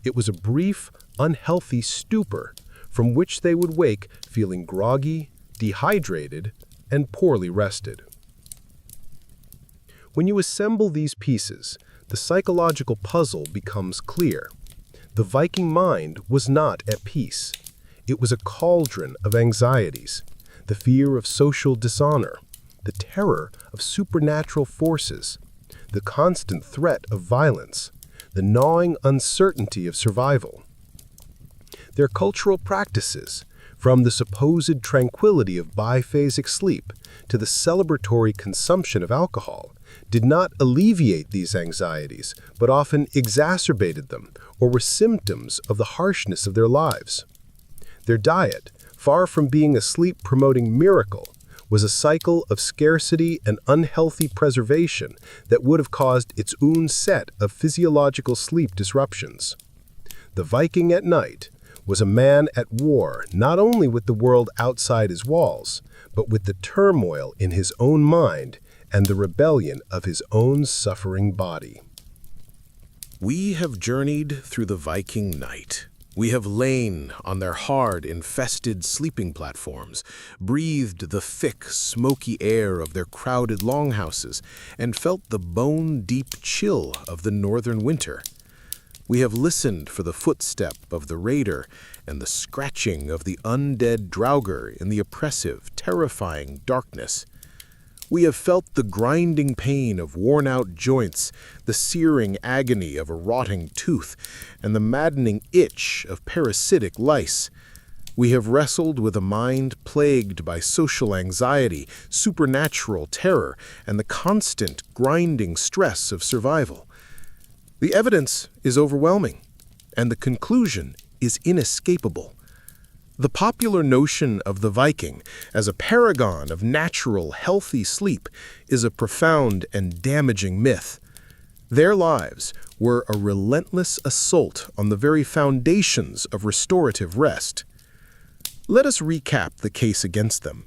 It was a brief, unhealthy stupor from which they would wake feeling groggy, dehydrated, and poorly rested. When you assemble these pieces, the psychological puzzle becomes clear. The Viking mind was not at peace. It was a cauldron of anxieties, the fear of social dishonor, the terror of supernatural forces, the constant threat of violence, the gnawing uncertainty of survival. Their cultural practices, from the supposed tranquility of biphasic sleep to the celebratory consumption of alcohol, did not alleviate these anxieties, but often exacerbated them or were symptoms of the harshness of their lives. Their diet, far from being a sleep-promoting miracle, was a cycle of scarcity and unhealthy preservation that would have caused its own set of physiological sleep disruptions. The Viking at night was a man at war not only with the world outside his walls, but with the turmoil in his own mind and the rebellion of his own suffering body. We have journeyed through the Viking night. We have lain on their hard, infested sleeping platforms, breathed the thick, smoky air of their crowded longhouses, and felt the bone-deep chill of the northern winter. We have listened for the footstep of the raider and the scratching of the undead draugr in the oppressive, terrifying darkness. We have felt the grinding pain of worn-out joints, the searing agony of a rotting tooth, and the maddening itch of parasitic lice. We have wrestled with a mind plagued by social anxiety, supernatural terror, and the constant, grinding stress of survival. The evidence is overwhelming, and the conclusion is inescapable. The popular notion of the Viking as a paragon of natural, healthy sleep is a profound and damaging myth. Their lives were a relentless assault on the very foundations of restorative rest. Let us recap the case against them.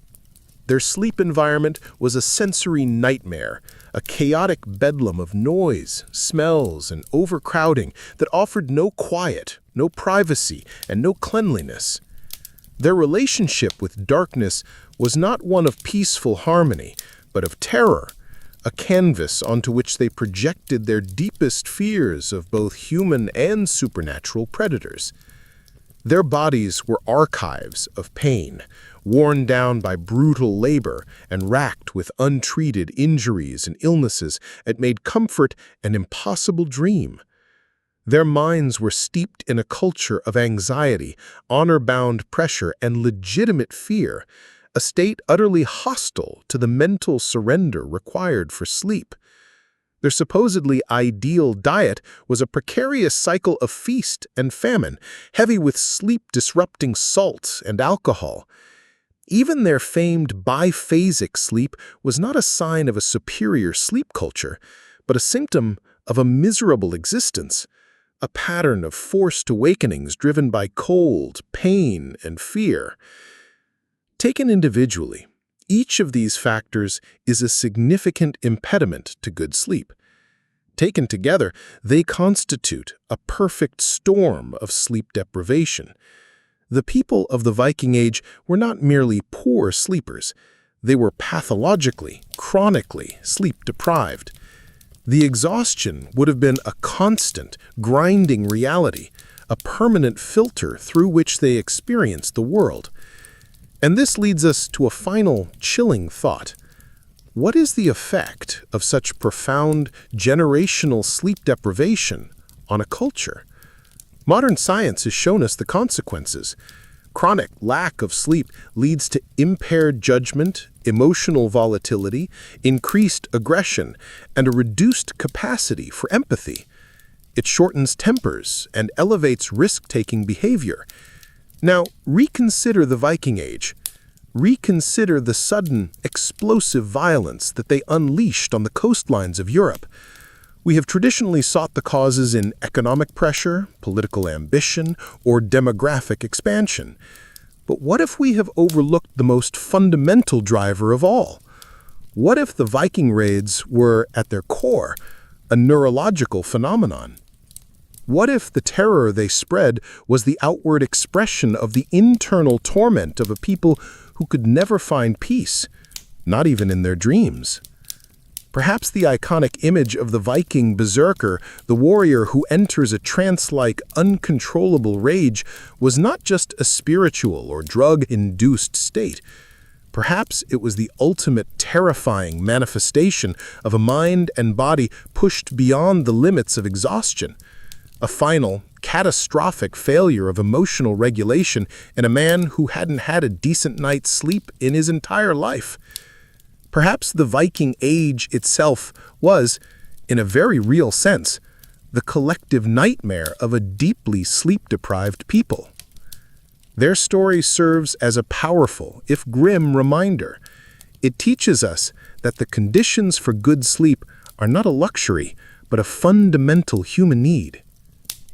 Their sleep environment was a sensory nightmare, a chaotic bedlam of noise, smells, and overcrowding that offered no quiet, no privacy, and no cleanliness. Their relationship with darkness was not one of peaceful harmony, but of terror, a canvas onto which they projected their deepest fears of both human and supernatural predators. Their bodies were archives of pain, worn down by brutal labor and racked with untreated injuries and illnesses that made comfort an impossible dream. Their minds were steeped in a culture of anxiety, honor-bound pressure, and legitimate fear, a state utterly hostile to the mental surrender required for sleep. Their supposedly ideal diet was a precarious cycle of feast and famine, heavy with sleep-disrupting salts and alcohol. Even their famed biphasic sleep was not a sign of a superior sleep culture, but a symptom of a miserable existence, a pattern of forced awakenings driven by cold, pain, and fear. Taken individually, each of these factors is a significant impediment to good sleep. Taken together, they constitute a perfect storm of sleep deprivation. The people of the Viking Age were not merely poor sleepers. They were pathologically, chronically sleep-deprived. The exhaustion would have been a constant, grinding reality, a permanent filter through which they experienced the world. And this leads us to a final, chilling thought. What is the effect of such profound, generational sleep deprivation on a culture? Modern science has shown us the consequences. Chronic lack of sleep leads to impaired judgment, emotional volatility, increased aggression, and a reduced capacity for empathy. It shortens tempers and elevates risk-taking behavior. Now, reconsider the Viking Age. Reconsider the sudden, explosive violence that they unleashed on the coastlines of Europe. We have traditionally sought the causes in economic pressure, political ambition, or demographic expansion. But what if we have overlooked the most fundamental driver of all? What if the Viking raids were, at their core, a neurological phenomenon? What if the terror they spread was the outward expression of the internal torment of a people who could never find peace, not even in their dreams? Perhaps the iconic image of the Viking berserker, the warrior who enters a trance-like, uncontrollable rage, was not just a spiritual or drug-induced state. Perhaps it was the ultimate terrifying manifestation of a mind and body pushed beyond the limits of exhaustion. A final, catastrophic failure of emotional regulation in a man who hadn't had a decent night's sleep in his entire life. Perhaps the Viking Age itself was, in a very real sense, the collective nightmare of a deeply sleep-deprived people. Their story serves as a powerful, if grim, reminder. It teaches us that the conditions for good sleep are not a luxury, but a fundamental human need.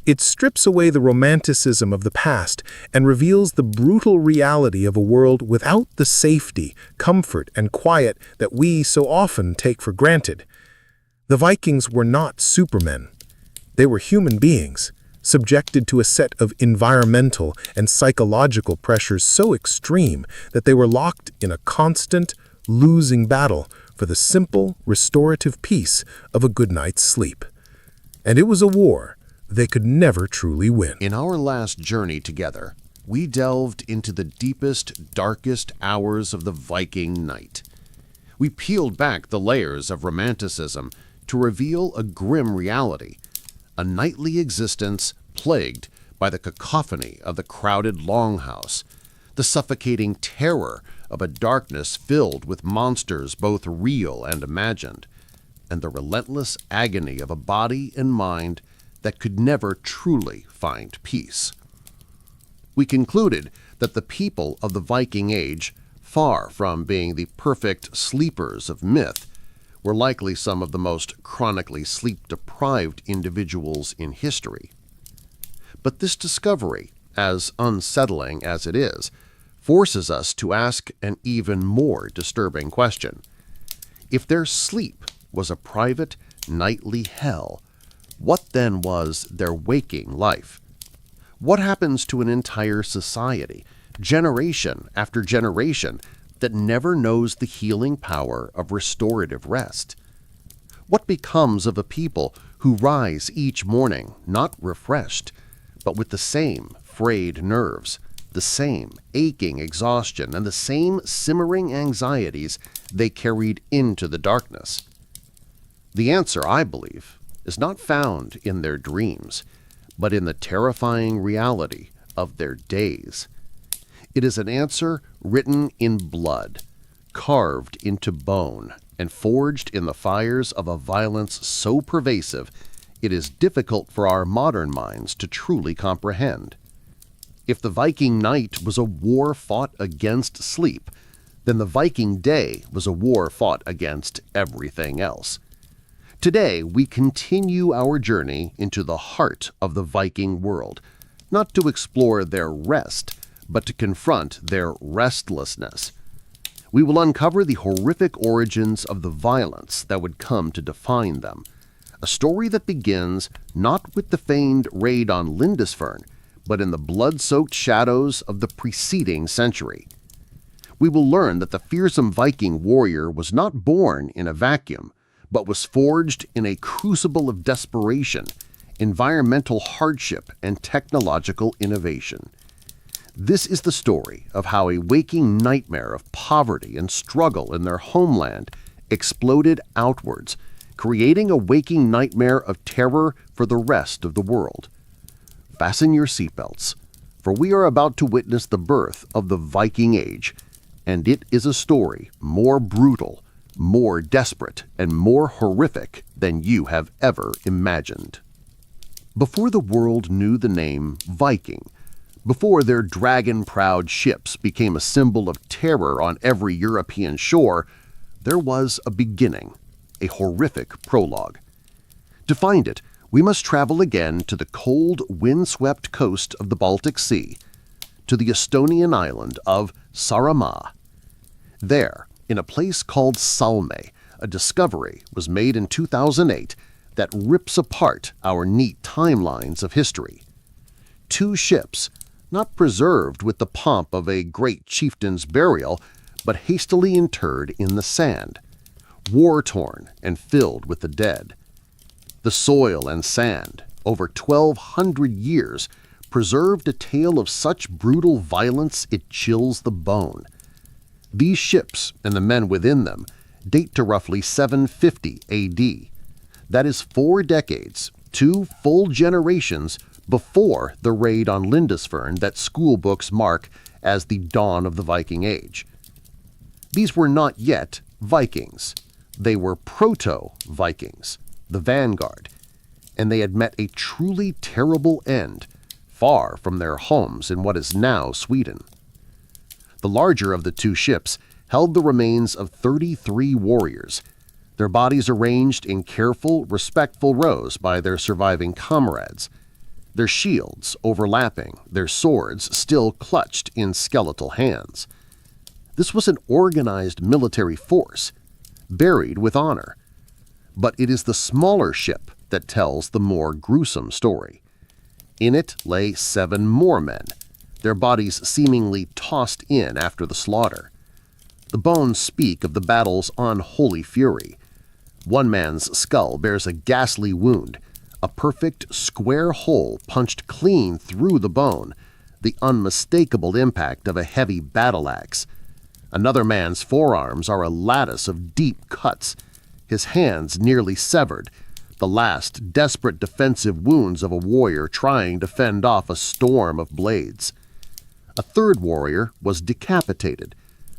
It strips away the romanticism of the past and reveals the brutal reality of a world without the safety, comfort, and quiet that we so often take for granted. The Vikings were not supermen. They were human beings, subjected to a set of environmental and psychological pressures so extreme that they were locked in a constant, losing battle for the simple, restorative peace of a good night's sleep. And it was a war they could never truly win. In our last journey together, we delved into the deepest, darkest hours of the Viking night. We peeled back the layers of romanticism to reveal a grim reality, a nightly existence plagued by the cacophony of the crowded longhouse, the suffocating terror of a darkness filled with monsters both real and imagined. and the relentless agony of a body and mind that could never truly find peace. We concluded that the people of the Viking Age, far from being the perfect sleepers of myth, were likely some of the most chronically sleep-deprived individuals in history. But this discovery, as unsettling as it is, forces us to ask an even more disturbing question. If their sleep was a private, nightly hell, what then was their waking life? What happens to an entire society, generation after generation, that never knows the healing power of restorative rest? What becomes of a people who rise each morning not refreshed, but with the same frayed nerves, the same aching exhaustion, and the same simmering anxieties they carried into the darkness? The answer, I believe, is not found in their dreams, but in the terrifying reality of their days. It is an answer written in blood, carved into bone, and forged in the fires of a violence so pervasive it is difficult for our modern minds to truly comprehend. If the Viking night was a war fought against sleep, then the Viking day was a war fought against everything else. Today, we continue our journey into the heart of the Viking world, not to explore their rest, but to confront their restlessness. We will uncover the horrific origins of the violence that would come to define them, a story that begins not with the feigned raid on Lindisfarne, but in the blood-soaked shadows of the preceding century. We will learn that the fearsome Viking warrior was not born in a vacuum, but was forged in a crucible of desperation, environmental hardship, and technological innovation. This is the story of how a waking nightmare of poverty and struggle in their homeland exploded outwards, creating a waking nightmare of terror for the rest of the world. Fasten your seatbelts, for we are about to witness the birth of the Viking Age, and it is a story more brutal, more desperate, and more horrific than you have ever imagined. Before the world knew the name Viking, before their dragon-proud ships became a symbol of terror on every European shore, there was a beginning, a horrific prologue. To find it, we must travel again to the cold, wind-swept coast of the Baltic Sea, to the Estonian island of Saaremaa. There, in a place called Salme, a discovery was made in 2008 that rips apart our neat timelines of history. 2 ships, not preserved with the pomp of a great chieftain's burial, but hastily interred in the sand, war-torn and filled with the dead. The soil and sand, over 1,200 years, preserved a tale of such brutal violence it chills the bone. These ships and the men within them date to roughly 750 AD. That is 4 decades, 2 full generations before the raid on Lindisfarne that school books mark as the dawn of the Viking Age. These were not yet Vikings. They were proto-Vikings, the vanguard, and they had met a truly terrible end, far from their homes in what is now Sweden. The larger of the 2 ships held the remains of 33 warriors, their bodies arranged in careful, respectful rows by their surviving comrades, their shields overlapping, their swords still clutched in skeletal hands. This was an organized military force, buried with honor. But it is the smaller ship that tells the more gruesome story. In it lay 7 more men, their bodies seemingly tossed in after the slaughter. The bones speak of the battle's unholy fury. One man's skull bears a ghastly wound, a perfect square hole punched clean through the bone, the unmistakable impact of a heavy battle axe. Another man's forearms are a lattice of deep cuts, his hands nearly severed, the last desperate defensive wounds of a warrior trying to fend off a storm of blades. A third warrior was decapitated.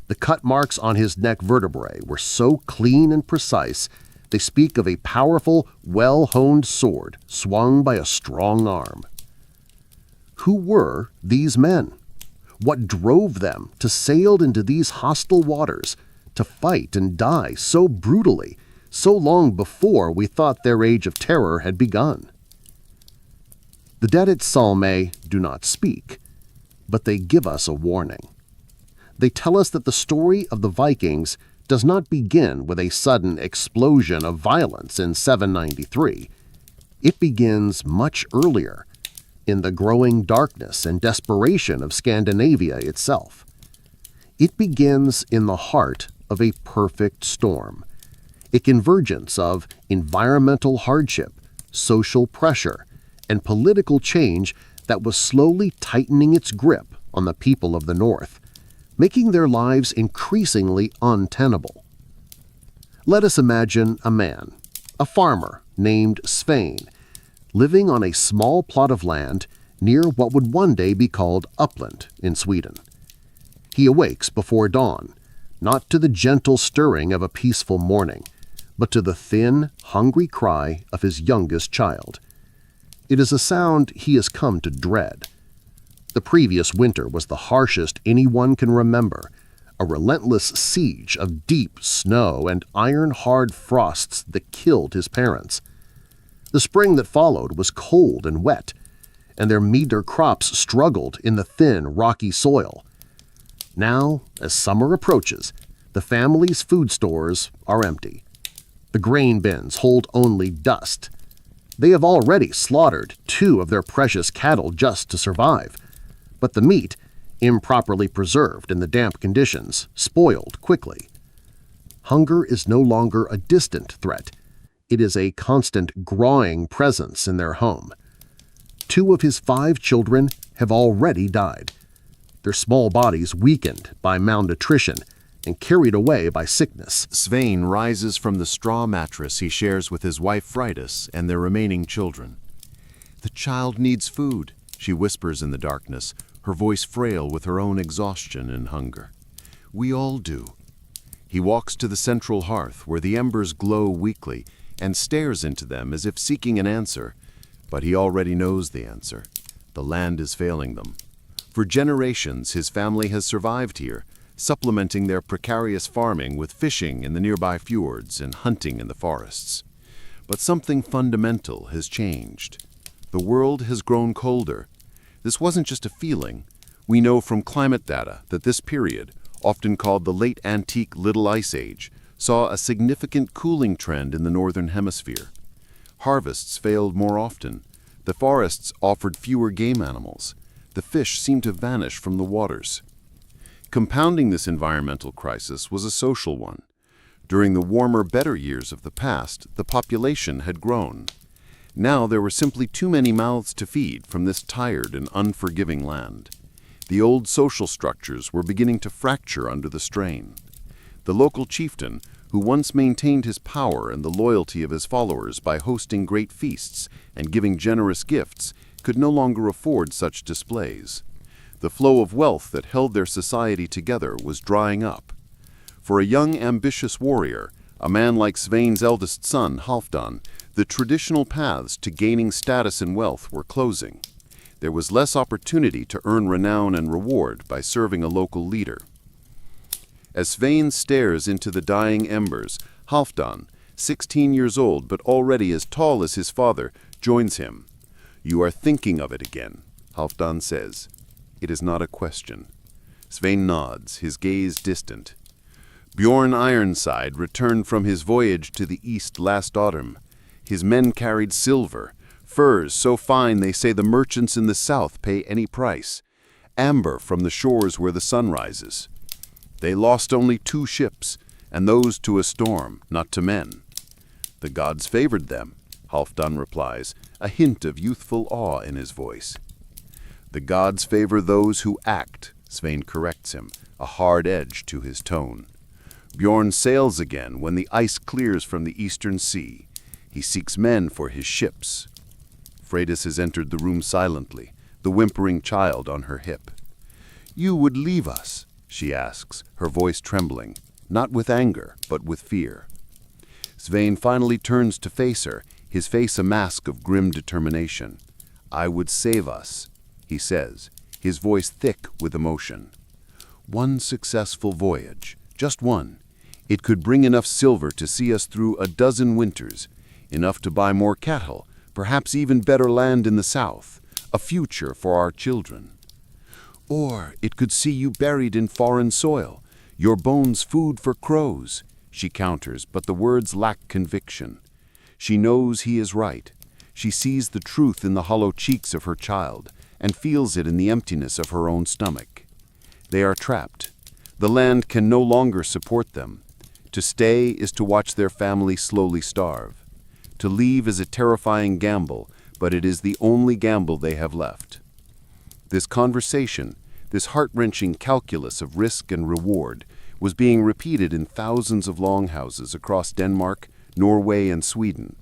The cut marks on his neck vertebrae were so clean and precise They speak of a powerful, well-honed sword swung by a strong arm. Who were these men? What drove them to sail into these hostile waters, to fight and die so brutally, so long before we thought their age of terror had begun? The dead at Salme do not speak, but they give us a warning. They tell us that the story of the Vikings does not begin with a sudden explosion of violence in 793. It begins much earlier, in the growing darkness and desperation of Scandinavia itself. It begins in the heart of a perfect storm, a convergence of environmental hardship, social pressure, and political change that was slowly tightening its grip on the people of the North, making their lives increasingly untenable. Let us imagine a man, a farmer named Svein, living on a small plot of land near what would one day be called Uppland in Sweden. He awakes before dawn, not to the gentle stirring of a peaceful morning, but to the thin, hungry cry of his youngest child. It is a sound he has come to dread. The previous winter was the harshest anyone can remember, a relentless siege of deep snow and iron-hard frosts that killed his parents. The spring that followed was cold and wet, and their meager crops struggled in the thin, rocky soil. Now, as summer approaches, the family's food stores are empty. The grain bins hold only dust. They have already slaughtered 2 of their precious cattle just to survive, but the meat, improperly preserved in the damp conditions, spoiled quickly. Hunger is no longer a distant threat. It is a constant, growing presence in their home. 2 of his 5 children have already died, their small bodies weakened by malnutrition and carried away by sickness. Svein rises from the straw mattress he shares with his wife Freydis and their remaining children. "The child needs food," she whispers in the darkness, her voice frail with her own exhaustion and hunger. "We all do." He walks to the central hearth where the embers glow weakly and stares into them as if seeking an answer, but he already knows the answer. The land is failing them. For generations, his family has survived here, supplementing their precarious farming with fishing in the nearby fjords and hunting in the forests. But something fundamental has changed. The world has grown colder. This wasn't just a feeling. We know from climate data that this period, often called the Late Antique Little Ice Age, saw a significant cooling trend in the northern hemisphere. Harvests failed more often. The forests offered fewer game animals. The fish seemed to vanish from the waters. Compounding this environmental crisis was a social one. During the warmer, better years of the past, the population had grown. Now there were simply too many mouths to feed from this tired and unforgiving land. The old social structures were beginning to fracture under the strain. The local chieftain, who once maintained his power and the loyalty of his followers by hosting great feasts and giving generous gifts, could no longer afford such displays. The flow of wealth that held their society together was drying up. For a young, ambitious warrior, a man like Svein's eldest son, Halfdan, the traditional paths to gaining status and wealth were closing. There was less opportunity to earn renown and reward by serving a local leader. As Svein stares into the dying embers, Halfdan, 16 years old but already as tall as his father, joins him. "You are thinking of it again," Halfdan says. It is not a question. Svein nods, his gaze distant. Bjorn Ironside returned from his voyage to the east last autumn. His men carried silver, furs so fine they say the merchants in the south pay any price, amber from the shores where the sun rises. They lost only 2 ships, and those to a storm, not to men. "The gods favored them," Halfdan replies, a hint of youthful awe in his voice. "The gods favor those who act," Svein corrects him, a hard edge to his tone. Bjorn sails again when the ice clears from the eastern sea. He seeks men for his ships. Freydis has entered the room silently, the whimpering child on her hip. "You would leave us?" she asks, her voice trembling, not with anger, but with fear. Svein finally turns to face her, his face a mask of grim determination. "I would save us," he says, his voice thick with emotion. "One successful voyage, just one. It could bring enough silver to see us through a dozen winters, enough to buy more cattle, perhaps even better land in the south, a future for our children. Or it could see you buried in foreign soil, your bones food for crows," she counters, but the words lack conviction. She knows he is right. She sees the truth in the hollow cheeks of her child and feels it in the emptiness of her own stomach. They are trapped. The land can no longer support them. To stay is to watch their family slowly starve. To leave is a terrifying gamble, but it is the only gamble they have left. This conversation, this heart-wrenching calculus of risk and reward, was being repeated in thousands of longhouses across Denmark, Norway, and Sweden.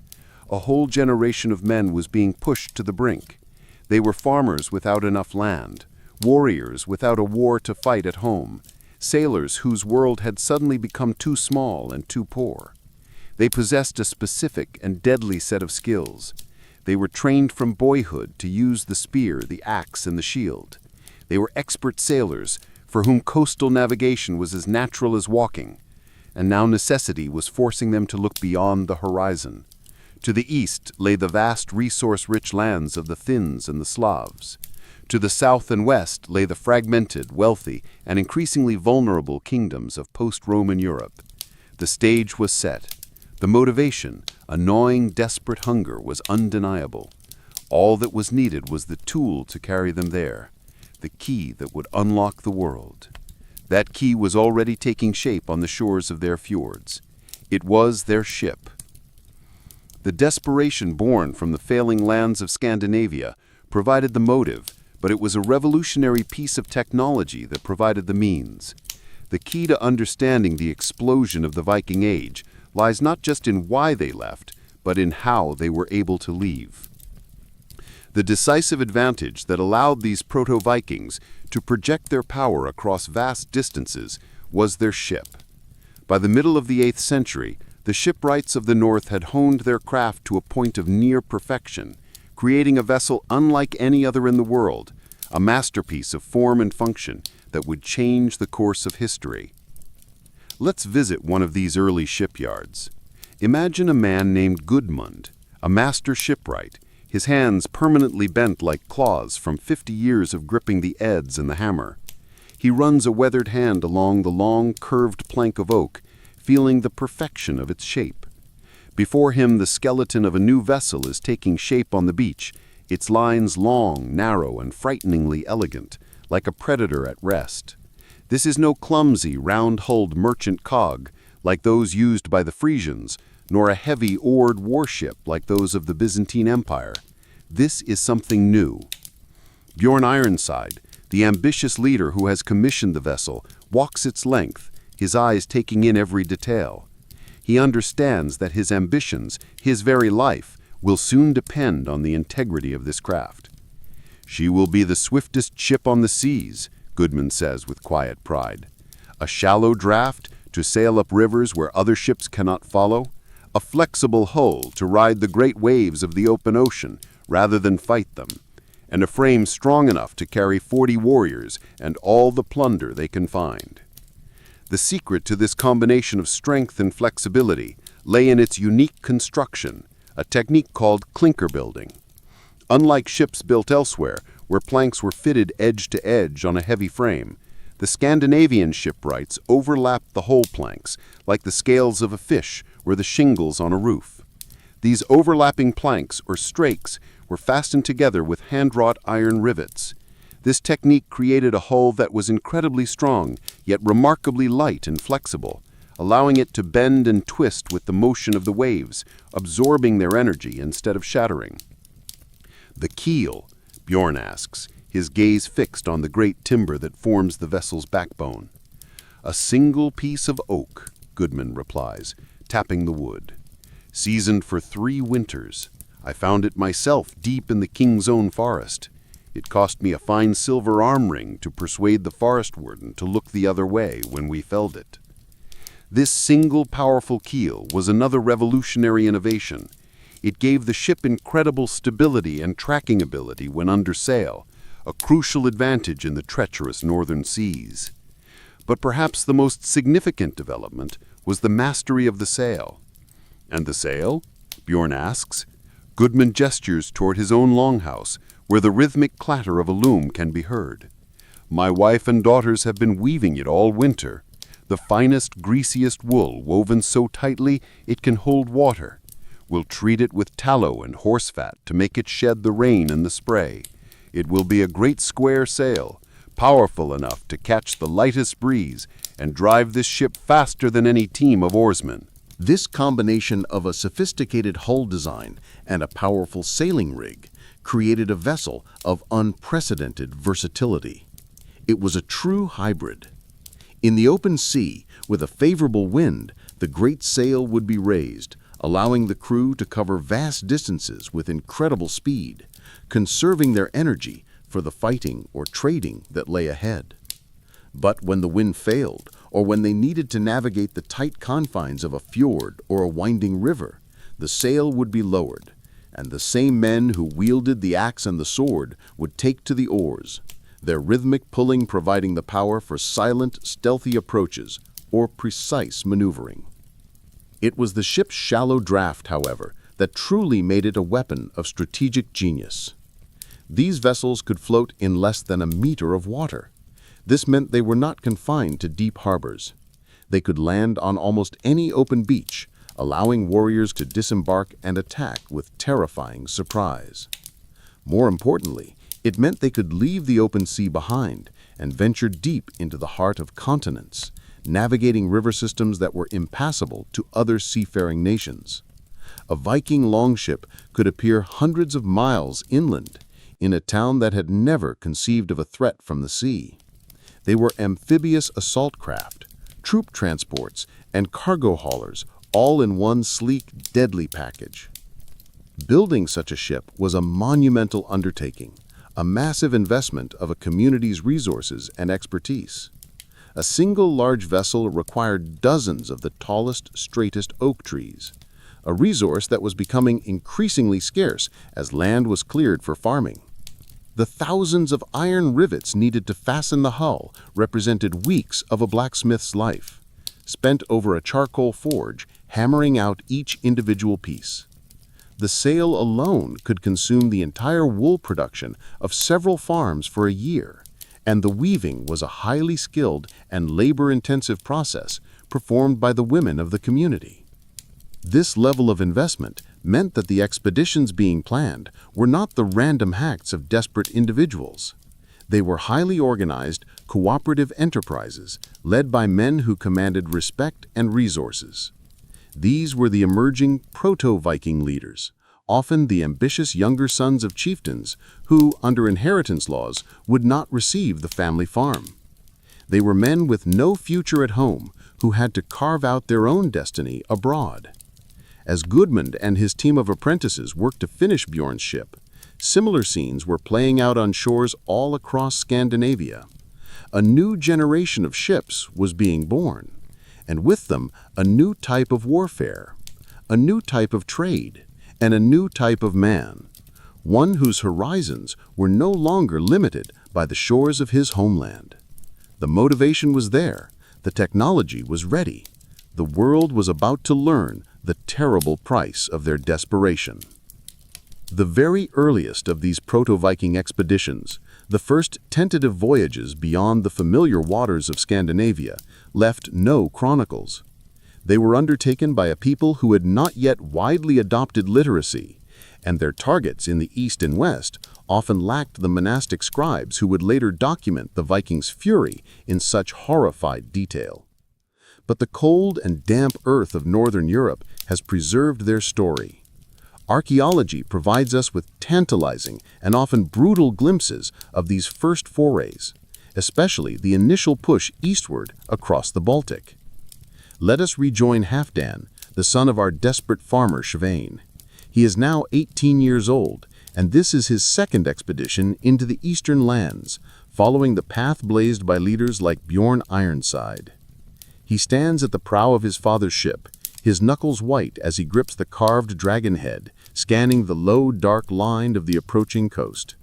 A whole generation of men was being pushed to the brink. They were farmers without enough land, warriors without a war to fight at home, sailors whose world had suddenly become too small and too poor. They possessed a specific and deadly set of skills. They were trained from boyhood to use the spear, the axe, and the shield. They were expert sailors for whom coastal navigation was as natural as walking, and now necessity was forcing them to look beyond the horizon. To the east lay the vast resource-rich lands of the Finns and the Slavs. To the south and west lay the fragmented, wealthy, and increasingly vulnerable kingdoms of post-Roman Europe. The stage was set. The motivation, a gnawing, desperate hunger, was undeniable. All that was needed was the tool to carry them there, the key that would unlock the world. That key was already taking shape on the shores of their fjords. It was their ship. The desperation born from the failing lands of Scandinavia provided the motive, but it was a revolutionary piece of technology that provided the means. The key to understanding the explosion of the Viking Age lies not just in why they left, but in how they were able to leave. The decisive advantage that allowed these proto-Vikings to project their power across vast distances was their ship. By the middle of the 8th century, the shipwrights of the North had honed their craft to a point of near perfection, creating a vessel unlike any other in the world, a masterpiece of form and function that would change the course of history. Let's visit one of these early shipyards. Imagine a man named Gudmund, a master shipwright, his hands permanently bent like claws from 50 years of gripping the adze and the hammer. He runs a weathered hand along the long, curved plank of oak, feeling the perfection of its shape. Before him, the skeleton of a new vessel is taking shape on the beach, its lines long, narrow, and frighteningly elegant, like a predator at rest. This is no clumsy, round-hulled merchant cog, like those used by the Frisians, nor a heavy, oared warship like those of the Byzantine Empire. This is something new. Bjorn Ironside, the ambitious leader who has commissioned the vessel, walks its length, his eyes taking in every detail. He understands that his ambitions, his very life, will soon depend on the integrity of this craft. "She will be the swiftest ship on the seas," Gudmund says with quiet pride. "A shallow draft to sail up rivers where other ships cannot follow, a flexible hull to ride the great waves of the open ocean rather than fight them, and a frame strong enough to carry 40 warriors and all the plunder they can find." The secret to this combination of strength and flexibility lay in its unique construction, a technique called clinker building. Unlike ships built elsewhere, where planks were fitted edge to edge on a heavy frame, the Scandinavian shipwrights overlapped the hull planks, like the scales of a fish or the shingles on a roof. These overlapping planks, or strakes, were fastened together with hand-wrought iron rivets. This technique created a hull that was incredibly strong, yet remarkably light and flexible, allowing it to bend and twist with the motion of the waves, absorbing their energy instead of shattering. "The keel?" Bjorn asks, his gaze fixed on the great timber that forms the vessel's backbone. "A single piece of oak," Gudmund replies, tapping the wood. "Seasoned for 3 winters. I found it myself deep in the king's own forest. It cost me a fine silver arm ring to persuade the forest warden to look the other way when we felled it." This single powerful keel was another revolutionary innovation. It gave the ship incredible stability and tracking ability when under sail, a crucial advantage in the treacherous northern seas. But perhaps the most significant development was the mastery of the sail. And the sail? Bjorn asks. Gudmund gestures toward his own longhouse, where the rhythmic clatter of a loom can be heard. My wife and daughters have been weaving it all winter. The finest, greasiest wool woven so tightly it can hold water. We'll treat it with tallow and horse fat to make it shed the rain and the spray. It will be a great square sail, powerful enough to catch the lightest breeze and drive this ship faster than any team of oarsmen. This combination of a sophisticated hull design and a powerful sailing rig created a vessel of unprecedented versatility. It was a true hybrid. In the open sea, with a favorable wind, the great sail would be raised, allowing the crew to cover vast distances with incredible speed, conserving their energy for the fighting or trading that lay ahead. But when the wind failed, or when they needed to navigate the tight confines of a fjord or a winding river, the sail would be lowered, and the same men who wielded the axe and the sword would take to the oars, their rhythmic pulling providing the power for silent, stealthy approaches or precise maneuvering. It was the ship's shallow draft, however, that truly made it a weapon of strategic genius. These vessels could float in less than a meter of water. This meant they were not confined to deep harbors. They could land on almost any open beach, allowing warriors to disembark and attack with terrifying surprise. More importantly, it meant they could leave the open sea behind and venture deep into the heart of continents, navigating river systems that were impassable to other seafaring nations. A Viking longship could appear hundreds of miles inland, in a town that had never conceived of a threat from the sea. They were amphibious assault craft, troop transports, and cargo haulers, all in one sleek, deadly package. Building such a ship was a monumental undertaking, a massive investment of a community's resources and expertise. A single large vessel required dozens of the tallest, straightest oak trees, a resource that was becoming increasingly scarce as land was cleared for farming. The thousands of iron rivets needed to fasten the hull represented weeks of a blacksmith's life, spent over a charcoal forge hammering out each individual piece. The sail alone could consume the entire wool production of several farms for a year, and the weaving was a highly skilled and labor-intensive process performed by the women of the community. This level of investment meant that the expeditions being planned were not the random acts of desperate individuals. They were highly organized, cooperative enterprises led by men who commanded respect and resources. These were the emerging proto-Viking leaders, often the ambitious younger sons of chieftains who, under inheritance laws, would not receive the family farm. They were men with no future at home who had to carve out their own destiny abroad. As Gudmund and his team of apprentices worked to finish Bjorn's ship, similar scenes were playing out on shores all across Scandinavia. A new generation of ships was being born, and with them a new type of warfare, a new type of trade, and a new type of man, one whose horizons were no longer limited by the shores of his homeland. The motivation was there, the technology was ready, the world was about to learn the terrible price of their desperation. The very earliest of these proto-Viking expeditions, the first tentative voyages beyond the familiar waters of Scandinavia, left no chronicles. They were undertaken by a people who had not yet widely adopted literacy, and their targets in the east and west often lacked the monastic scribes who would later document the Vikings' fury in such horrified detail. But the cold and damp earth of northern Europe has preserved their story. Archaeology provides us with tantalizing and often brutal glimpses of these first forays, especially the initial push eastward across the Baltic. Let us rejoin Halfdan, the son of our desperate farmer Svein. He is now 18 years old, and this is his second expedition into the eastern lands, following the path blazed by leaders like Bjorn Ironside. He stands at the prow of his father's ship, his knuckles white as he grips the carved dragon head, scanning the low, dark line of the approaching coast.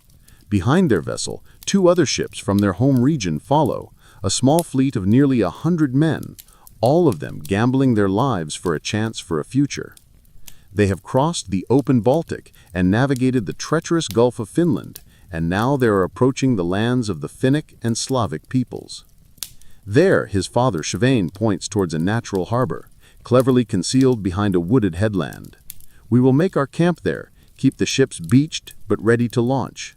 Behind their vessel, 2 other ships from their home region follow, a small fleet of nearly 100 men, all of them gambling their lives for a chance for a future. They have crossed the open Baltic and navigated the treacherous Gulf of Finland, and now they are approaching the lands of the Finnic and Slavic peoples. There, his father Sweyn points towards a natural harbor, cleverly concealed behind a wooded headland. We will make our camp there, keep the ships beached but ready to launch.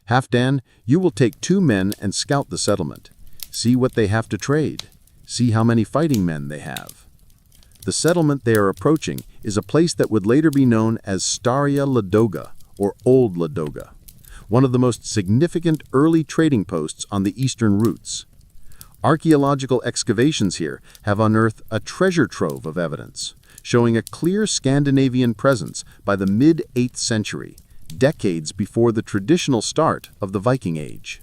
Halfdan, you will take 2 men and scout the settlement. See what they have to trade. See how many fighting men they have. The settlement they are approaching is a place that would later be known as Staria Ladoga, or Old Ladoga, one of the most significant early trading posts on the eastern routes. Archaeological excavations here have unearthed a treasure trove of evidence, showing a clear Scandinavian presence by the mid-8th century, decades before the traditional start of the Viking Age.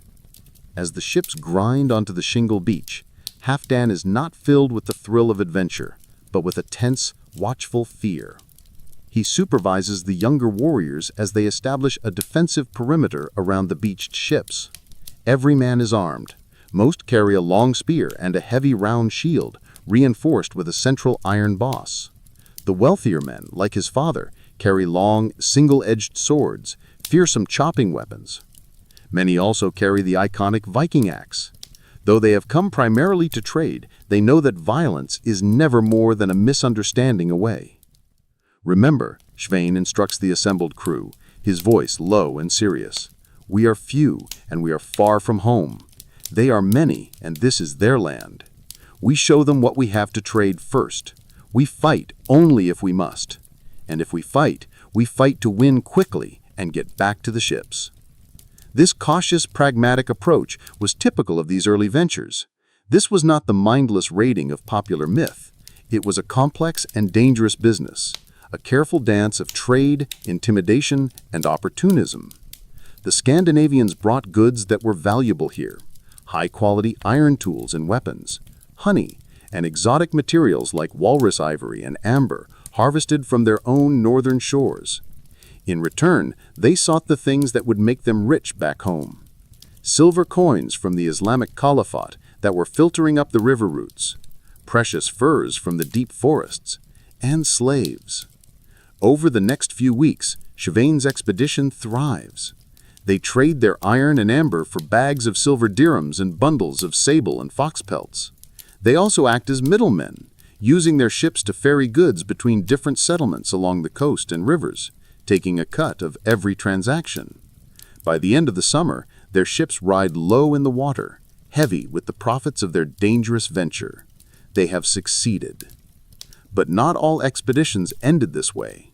As the ships grind onto the shingle beach, Halfdan is not filled with the thrill of adventure, but with a tense, watchful fear. He supervises the younger warriors as they establish a defensive perimeter around the beached ships. Every man is armed. Most carry a long spear and a heavy round shield, reinforced with a central iron boss. The wealthier men, like his father, carry long, single-edged swords, fearsome chopping weapons. Many also carry the iconic Viking axe. Though they have come primarily to trade, they know that violence is never more than a misunderstanding away. Remember, Sweyn instructs the assembled crew, his voice low and serious. We are few, and we are far from home. They are many, and this is their land. We show them what we have to trade first. We fight only if we must. And if we fight to win quickly and get back to the ships. This cautious, pragmatic approach was typical of these early ventures. This was not the mindless raiding of popular myth. It was a complex and dangerous business, a careful dance of trade, intimidation, and opportunism. The Scandinavians brought goods that were valuable here: high-quality iron tools and weapons, honey, and exotic materials like walrus ivory and amber harvested from their own northern shores. In return, they sought the things that would make them rich back home. Silver coins from the Islamic Caliphate that were filtering up the river routes, precious furs from the deep forests, and slaves. Over the next few weeks, Sweyn's expedition thrives. They trade their iron and amber for bags of silver dirhams and bundles of sable and fox pelts. They also act as middlemen, using their ships to ferry goods between different settlements along the coast and rivers, taking a cut of every transaction. By the end of the summer, their ships ride low in the water, heavy with the profits of their dangerous venture. They have succeeded. But not all expeditions ended this way.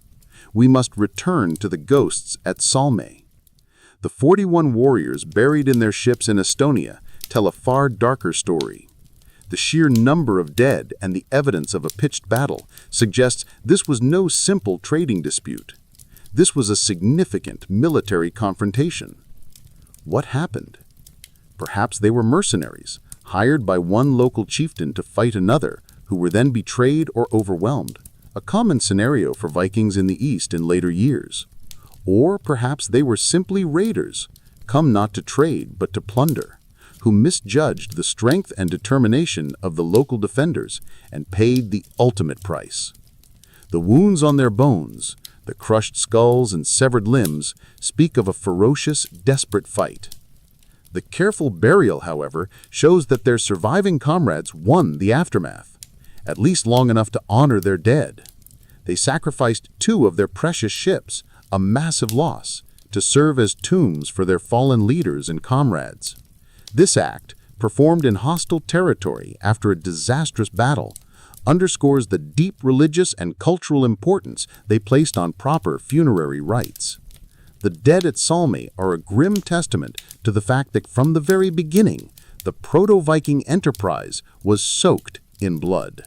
We must return to the ghosts at Salme. The 41 warriors buried in their ships in Estonia tell a far darker story. The sheer number of dead and the evidence of a pitched battle suggests this was no simple trading dispute. This was a significant military confrontation. What happened? Perhaps they were mercenaries, hired by one local chieftain to fight another, who were then betrayed or overwhelmed, a common scenario for Vikings in the East in later years. Or perhaps they were simply raiders, come not to trade but to plunder, who misjudged the strength and determination of the local defenders and paid the ultimate price. The wounds on their bones, the crushed skulls and severed limbs, speak of a ferocious, desperate fight. The careful burial, however, shows that their surviving comrades won the aftermath, at least long enough to honor their dead. They sacrificed 2 of their precious ships, a massive loss, to serve as tombs for their fallen leaders and comrades. This act, performed in hostile territory after a disastrous battle, underscores the deep religious and cultural importance they placed on proper funerary rites. The dead at Salme are a grim testament to the fact that from the very beginning, the proto-Viking enterprise was soaked in blood.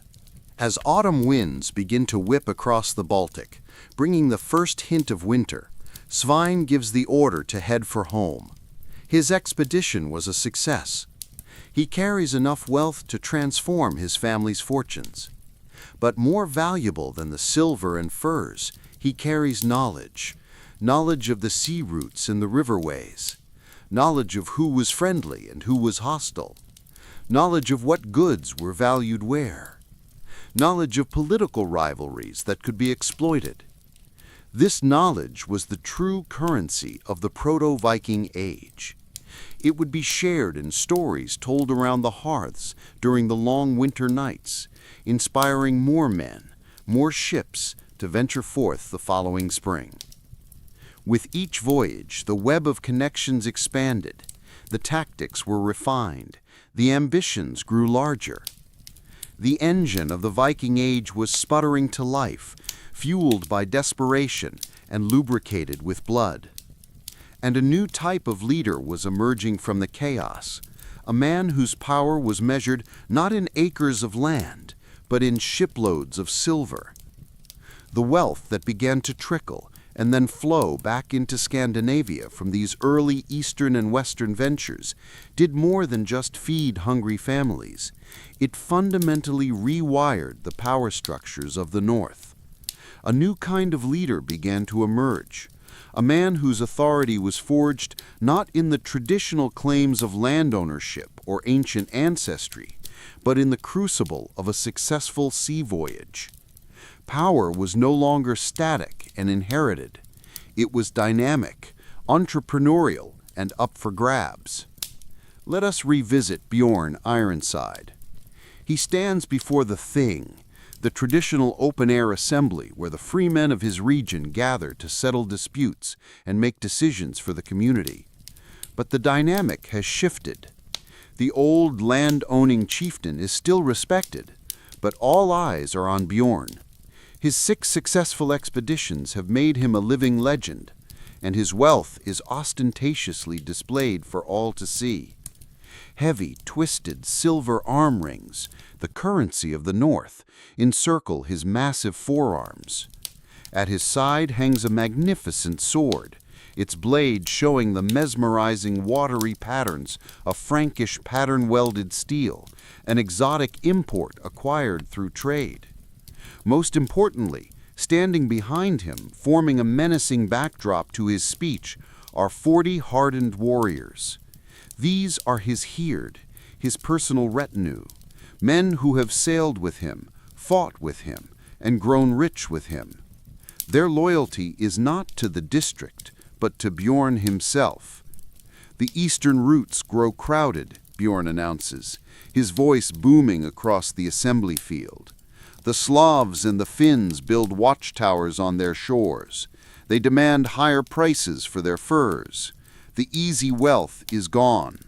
As autumn winds begin to whip across the Baltic, bringing the first hint of winter, Sweyn gives the order to head for home. His expedition was a success. He carries enough wealth to transform his family's fortunes. But more valuable than the silver and furs, he carries knowledge. Knowledge of the sea routes and the riverways. Knowledge of who was friendly and who was hostile. Knowledge of what goods were valued where. Knowledge of political rivalries that could be exploited. This knowledge was the true currency of the Proto-Viking Age. It would be shared in stories told around the hearths during the long winter nights, inspiring more men, more ships to venture forth the following spring. With each voyage, the web of connections expanded, the tactics were refined, the ambitions grew larger. The engine of the Viking Age was sputtering to life, fueled by desperation and lubricated with blood. And a new type of leader was emerging from the chaos, a man whose power was measured not in acres of land, but in shiploads of silver. The wealth that began to trickle and then flow back into Scandinavia from these early Eastern and Western ventures did more than just feed hungry families. It fundamentally rewired the power structures of the North. A new kind of leader began to emerge, a man whose authority was forged not in the traditional claims of land ownership or ancient ancestry, but in the crucible of a successful sea voyage. Power was no longer static and inherited. It was dynamic, entrepreneurial, and up for grabs. Let us revisit Bjorn Ironside. He stands before the Thing, the traditional open-air assembly where the free men of his region gather to settle disputes and make decisions for the community. But the dynamic has shifted. The old land-owning chieftain is still respected, but all eyes are on Bjorn. His 6 successful expeditions have made him a living legend, and his wealth is ostentatiously displayed for all to see. Heavy, twisted silver arm rings, the currency of the North, encircle his massive forearms. At his side hangs a magnificent sword, its blade showing the mesmerizing watery patterns of Frankish pattern-welded steel, an exotic import acquired through trade. Most importantly, standing behind him, forming a menacing backdrop to his speech, are 40 hardened warriors. These are his Heerd, his personal retinue, men who have sailed with him, fought with him, and grown rich with him. Their loyalty is not to the district, but to Bjorn himself. The eastern routes grow crowded, Bjorn announces, his voice booming across the assembly field. The Slavs and the Finns build watchtowers on their shores. They demand higher prices for their furs. The easy wealth is gone.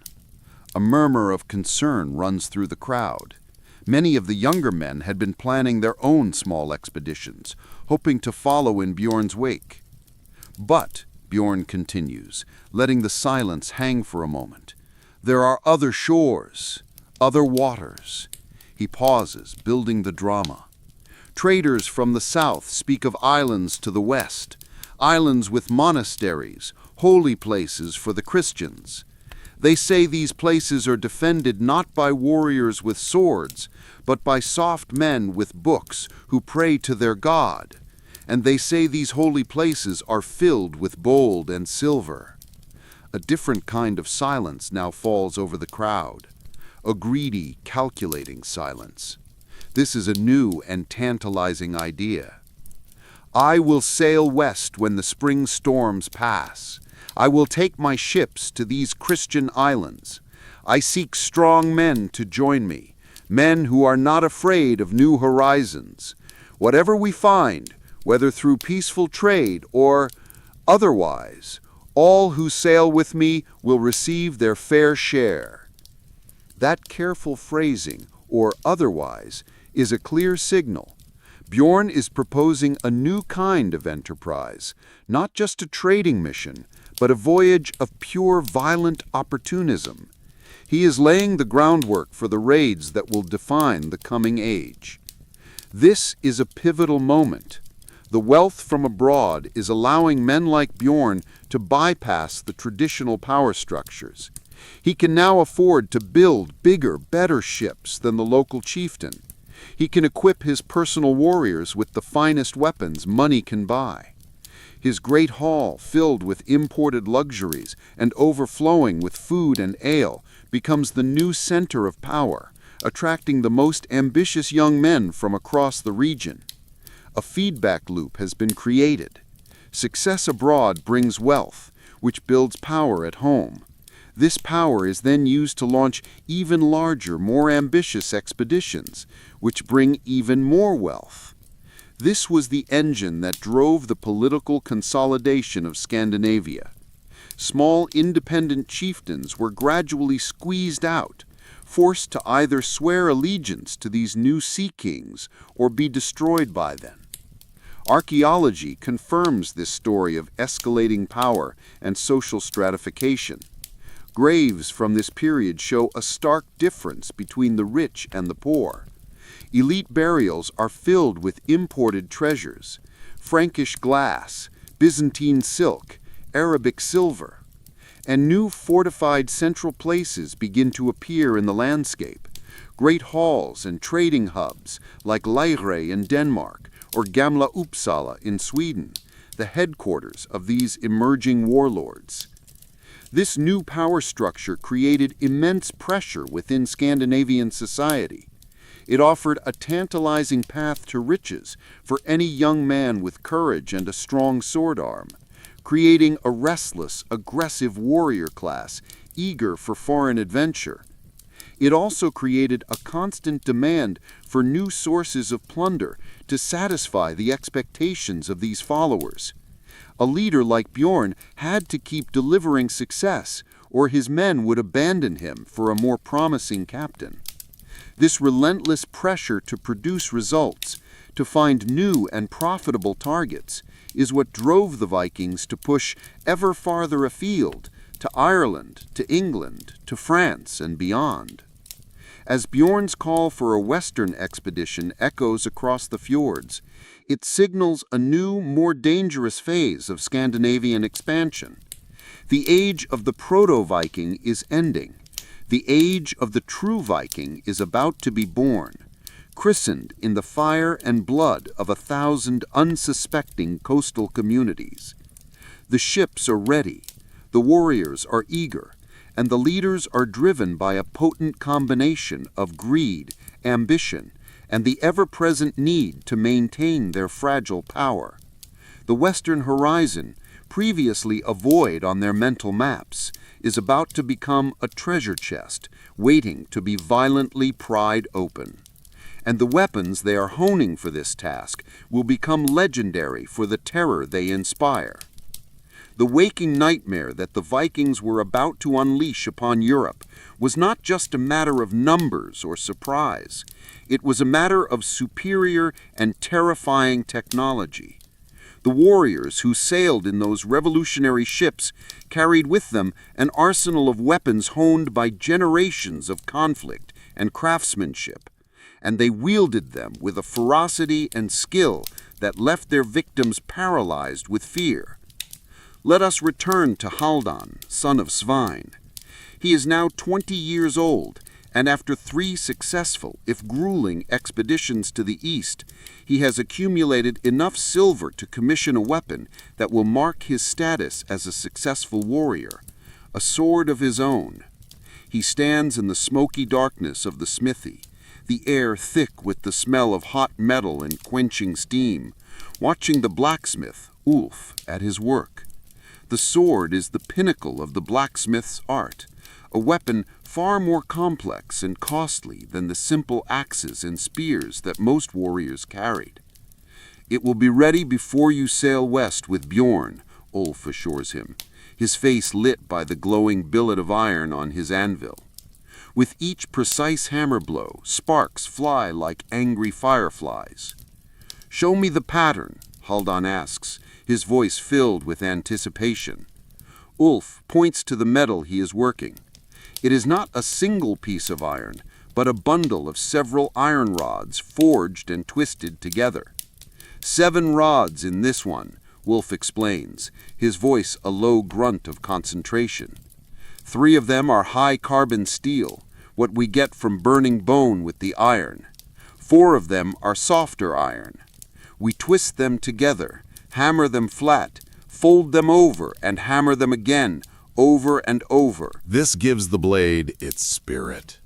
A murmur of concern runs through the crowd. Many of the younger men had been planning their own small expeditions, hoping to follow in Bjorn's wake. But, Bjorn continues, letting the silence hang for a moment, there are other shores, other waters. He pauses, building the drama. Traders from the south speak of islands to the west, islands with monasteries, holy places for the Christians. They say these places are defended not by warriors with swords, but by soft men with books who pray to their God. And they say these holy places are filled with gold and silver. A different kind of silence now falls over the crowd, a greedy, calculating silence. This is a new and tantalizing idea. I will sail west when the spring storms pass. I will take my ships to these Christian islands. I seek strong men to join me, men who are not afraid of new horizons. Whatever we find, whether through peaceful trade or otherwise, all who sail with me will receive their fair share. That careful phrasing, or otherwise, is a clear signal. Bjorn is proposing a new kind of enterprise, not just a trading mission, but a voyage of pure violent opportunism. He is laying the groundwork for the raids that will define the coming age. This is a pivotal moment. The wealth from abroad is allowing men like Bjorn to bypass the traditional power structures. He can now afford to build bigger, better ships than the local chieftain. He can equip his personal warriors with the finest weapons money can buy. His great hall, filled with imported luxuries and overflowing with food and ale, becomes the new center of power, attracting the most ambitious young men from across the region. A feedback loop has been created. Success abroad brings wealth, which builds power at home. This power is then used to launch even larger, more ambitious expeditions, which bring even more wealth. This was the engine that drove the political consolidation of Scandinavia. Small independent chieftains were gradually squeezed out, forced to either swear allegiance to these new sea kings or be destroyed by them. Archaeology confirms this story of escalating power and social stratification. Graves from this period show a stark difference between the rich and the poor. Elite burials are filled with imported treasures: Frankish glass, Byzantine silk, Arabic silver. And new fortified central places begin to appear in the landscape. Great halls and trading hubs like Lejre in Denmark or Gamla Uppsala in Sweden, the headquarters of these emerging warlords. This new power structure created immense pressure within Scandinavian society. It offered a tantalizing path to riches for any young man with courage and a strong sword arm, creating a restless, aggressive warrior class eager for foreign adventure. It also created a constant demand for new sources of plunder to satisfy the expectations of these followers. A leader like Bjorn had to keep delivering success, or his men would abandon him for a more promising captain. This relentless pressure to produce results, to find new and profitable targets, is what drove the Vikings to push ever farther afield, to Ireland, to England, to France, and beyond. As Bjorn's call for a western expedition echoes across the fjords, it signals a new, more dangerous phase of Scandinavian expansion. The age of the proto-Viking is ending. The age of the true Viking is about to be born, christened in the fire and blood of 1,000 unsuspecting coastal communities. The ships are ready, the warriors are eager, and the leaders are driven by a potent combination of greed, ambition, and the ever-present need to maintain their fragile power. The western horizon, previously a void on their mental maps, is about to become a treasure chest, waiting to be violently pried open. And the weapons they are honing for this task will become legendary for the terror they inspire. The waking nightmare that the Vikings were about to unleash upon Europe was not just a matter of numbers or surprise. It was a matter of superior and terrifying technology. The warriors who sailed in those revolutionary ships carried with them an arsenal of weapons honed by generations of conflict and craftsmanship, and they wielded them with a ferocity and skill that left their victims paralyzed with fear. Let us return to Haldan, son of Svein. He is now 20 years old, and after 3 successful, if grueling, expeditions to the east, he has accumulated enough silver to commission a weapon that will mark his status as a successful warrior, a sword of his own. He stands in the smoky darkness of the smithy, the air thick with the smell of hot metal and quenching steam, watching the blacksmith, Ulf, at his work. The sword is the pinnacle of the blacksmith's art, a weapon far more complex and costly than the simple axes and spears that most warriors carried. It will be ready before you sail west with Bjorn, Ulf assures him, his face lit by the glowing billet of iron on his anvil. With each precise hammer blow, sparks fly like angry fireflies. "Show me the pattern," Haldan asks, his voice filled with anticipation. Ulf points to the metal he is working. It is not a single piece of iron, but a bundle of several iron rods forged and twisted together. 7 rods in this one, Wolf explains, his voice a low grunt of concentration. 3 of them are high-carbon steel, what we get from burning bone with the iron. 4 of them are softer iron. We twist them together, hammer them flat, fold them over, and hammer them again, over and over. This gives the blade its spirit.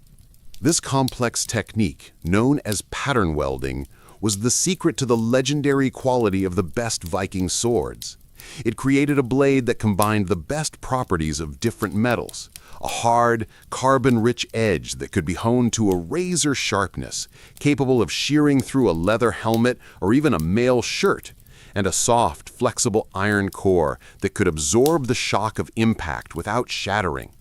This complex technique, known as pattern welding, was the secret to the legendary quality of the best Viking swords. It created a blade that combined the best properties of different metals, a hard, carbon-rich edge that could be honed to a razor sharpness, capable of shearing through a leather helmet or even a mail shirt, and a soft, flexible iron core that could absorb the shock of impact without shattering.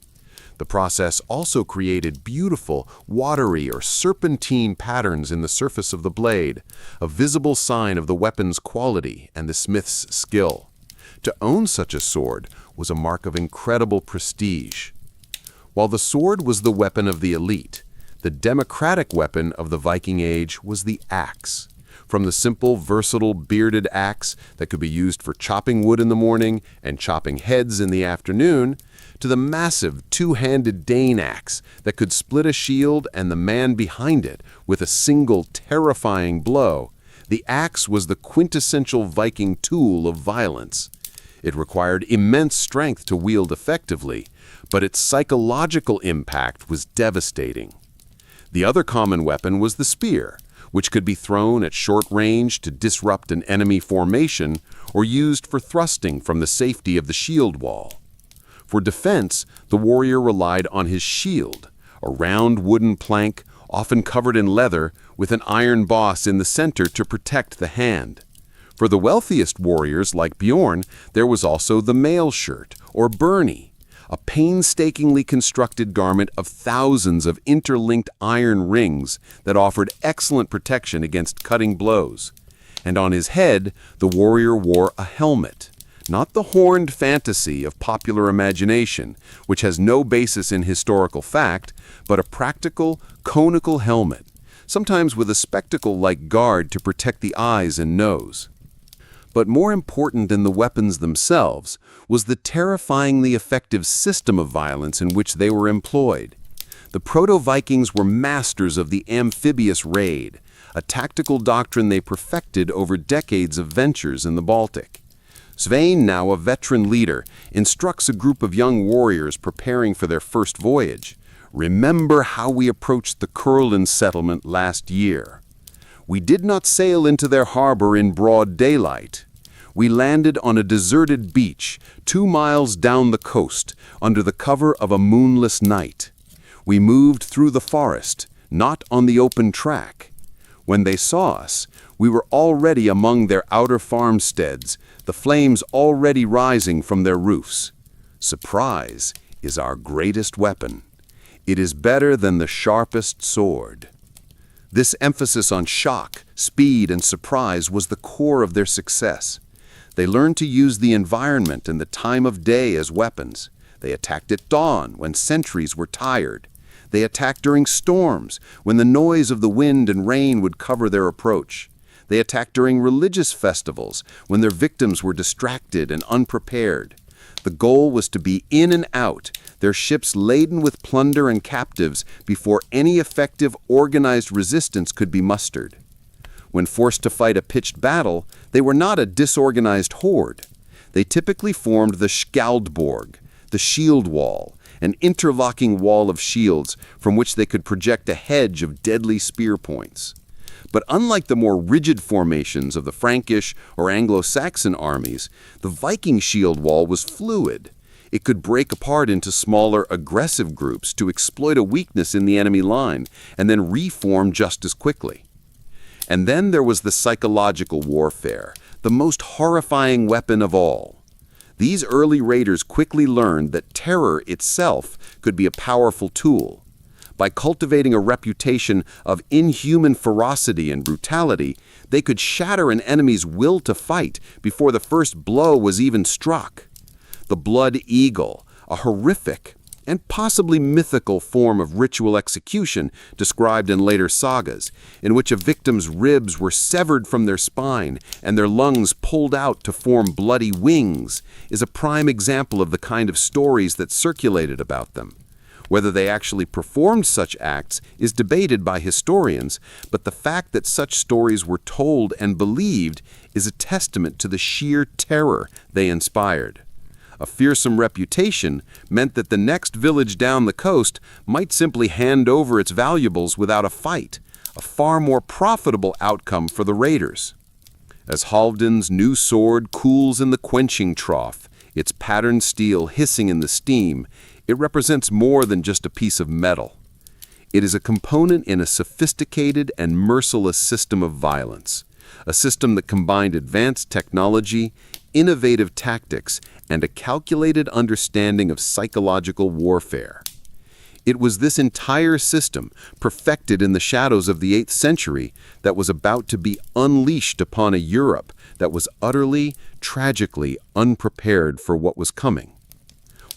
The process also created beautiful, watery or serpentine patterns in the surface of the blade, a visible sign of the weapon's quality and the smith's skill. To own such a sword was a mark of incredible prestige. While the sword was the weapon of the elite, the democratic weapon of the Viking Age was the axe. From the simple, versatile, bearded axe that could be used for chopping wood in the morning and chopping heads in the afternoon, to the massive two-handed Dane axe that could split a shield and the man behind it with a single terrifying blow, the axe was the quintessential Viking tool of violence. It required immense strength to wield effectively, but its psychological impact was devastating. The other common weapon was the spear, which could be thrown at short range to disrupt an enemy formation or used for thrusting from the safety of the shield wall. For defense, the warrior relied on his shield, a round wooden plank often covered in leather with an iron boss in the center to protect the hand. For the wealthiest warriors like Bjorn, there was also the mail shirt, or byrnie, a painstakingly constructed garment of thousands of interlinked iron rings that offered excellent protection against cutting blows. And on his head, the warrior wore a helmet, not the horned fantasy of popular imagination, which has no basis in historical fact, but a practical, conical helmet, sometimes with a spectacle-like guard to protect the eyes and nose. But more important than the weapons themselves was the terrifyingly effective system of violence in which they were employed. The Proto-Vikings were masters of the amphibious raid, a tactical doctrine they perfected over decades of ventures in the Baltic. Svein, now a veteran leader, instructs a group of young warriors preparing for their first voyage. Remember how we approached the Kurland settlement last year. We did not sail into their harbor in broad daylight. We landed on a deserted beach 2 miles down the coast under the cover of a moonless night. We moved through the forest, not on the open track. When they saw us, we were already among their outer farmsteads, the flames already rising from their roofs. Surprise is our greatest weapon. It is better than the sharpest sword. This emphasis on shock, speed, and surprise was the core of their success. They learned to use the environment and the time of day as weapons. They attacked at dawn when sentries were tired. They attacked during storms when the noise of the wind and rain would cover their approach. They attacked during religious festivals when their victims were distracted and unprepared. The goal was to be in and out, their ships laden with plunder and captives before any effective organized resistance could be mustered. When forced to fight a pitched battle, they were not a disorganized horde. They typically formed the Skjaldborg, the shield wall, an interlocking wall of shields from which they could project a hedge of deadly spear points. But unlike the more rigid formations of the Frankish or Anglo-Saxon armies, the Viking shield wall was fluid. It could break apart into smaller, aggressive groups to exploit a weakness in the enemy line and then reform just as quickly. And then there was the psychological warfare, the most horrifying weapon of all. These early raiders quickly learned that terror itself could be a powerful tool. By cultivating a reputation of inhuman ferocity and brutality, they could shatter an enemy's will to fight before the first blow was even struck. The Blood Eagle, a horrific and possibly mythical form of ritual execution described in later sagas, in which a victim's ribs were severed from their spine and their lungs pulled out to form bloody wings, is a prime example of the kind of stories that circulated about them. Whether they actually performed such acts is debated by historians, but the fact that such stories were told and believed is a testament to the sheer terror they inspired. A fearsome reputation meant that the next village down the coast might simply hand over its valuables without a fight, a far more profitable outcome for the raiders. As Halfdan's new sword cools in the quenching trough, its patterned steel hissing in the steam, it represents more than just a piece of metal. It is a component in a sophisticated and merciless system of violence, a system that combined advanced technology, innovative tactics, and a calculated understanding of psychological warfare. It was this entire system, perfected in the shadows of the 8th century, that was about to be unleashed upon a Europe that was utterly, tragically unprepared for what was coming.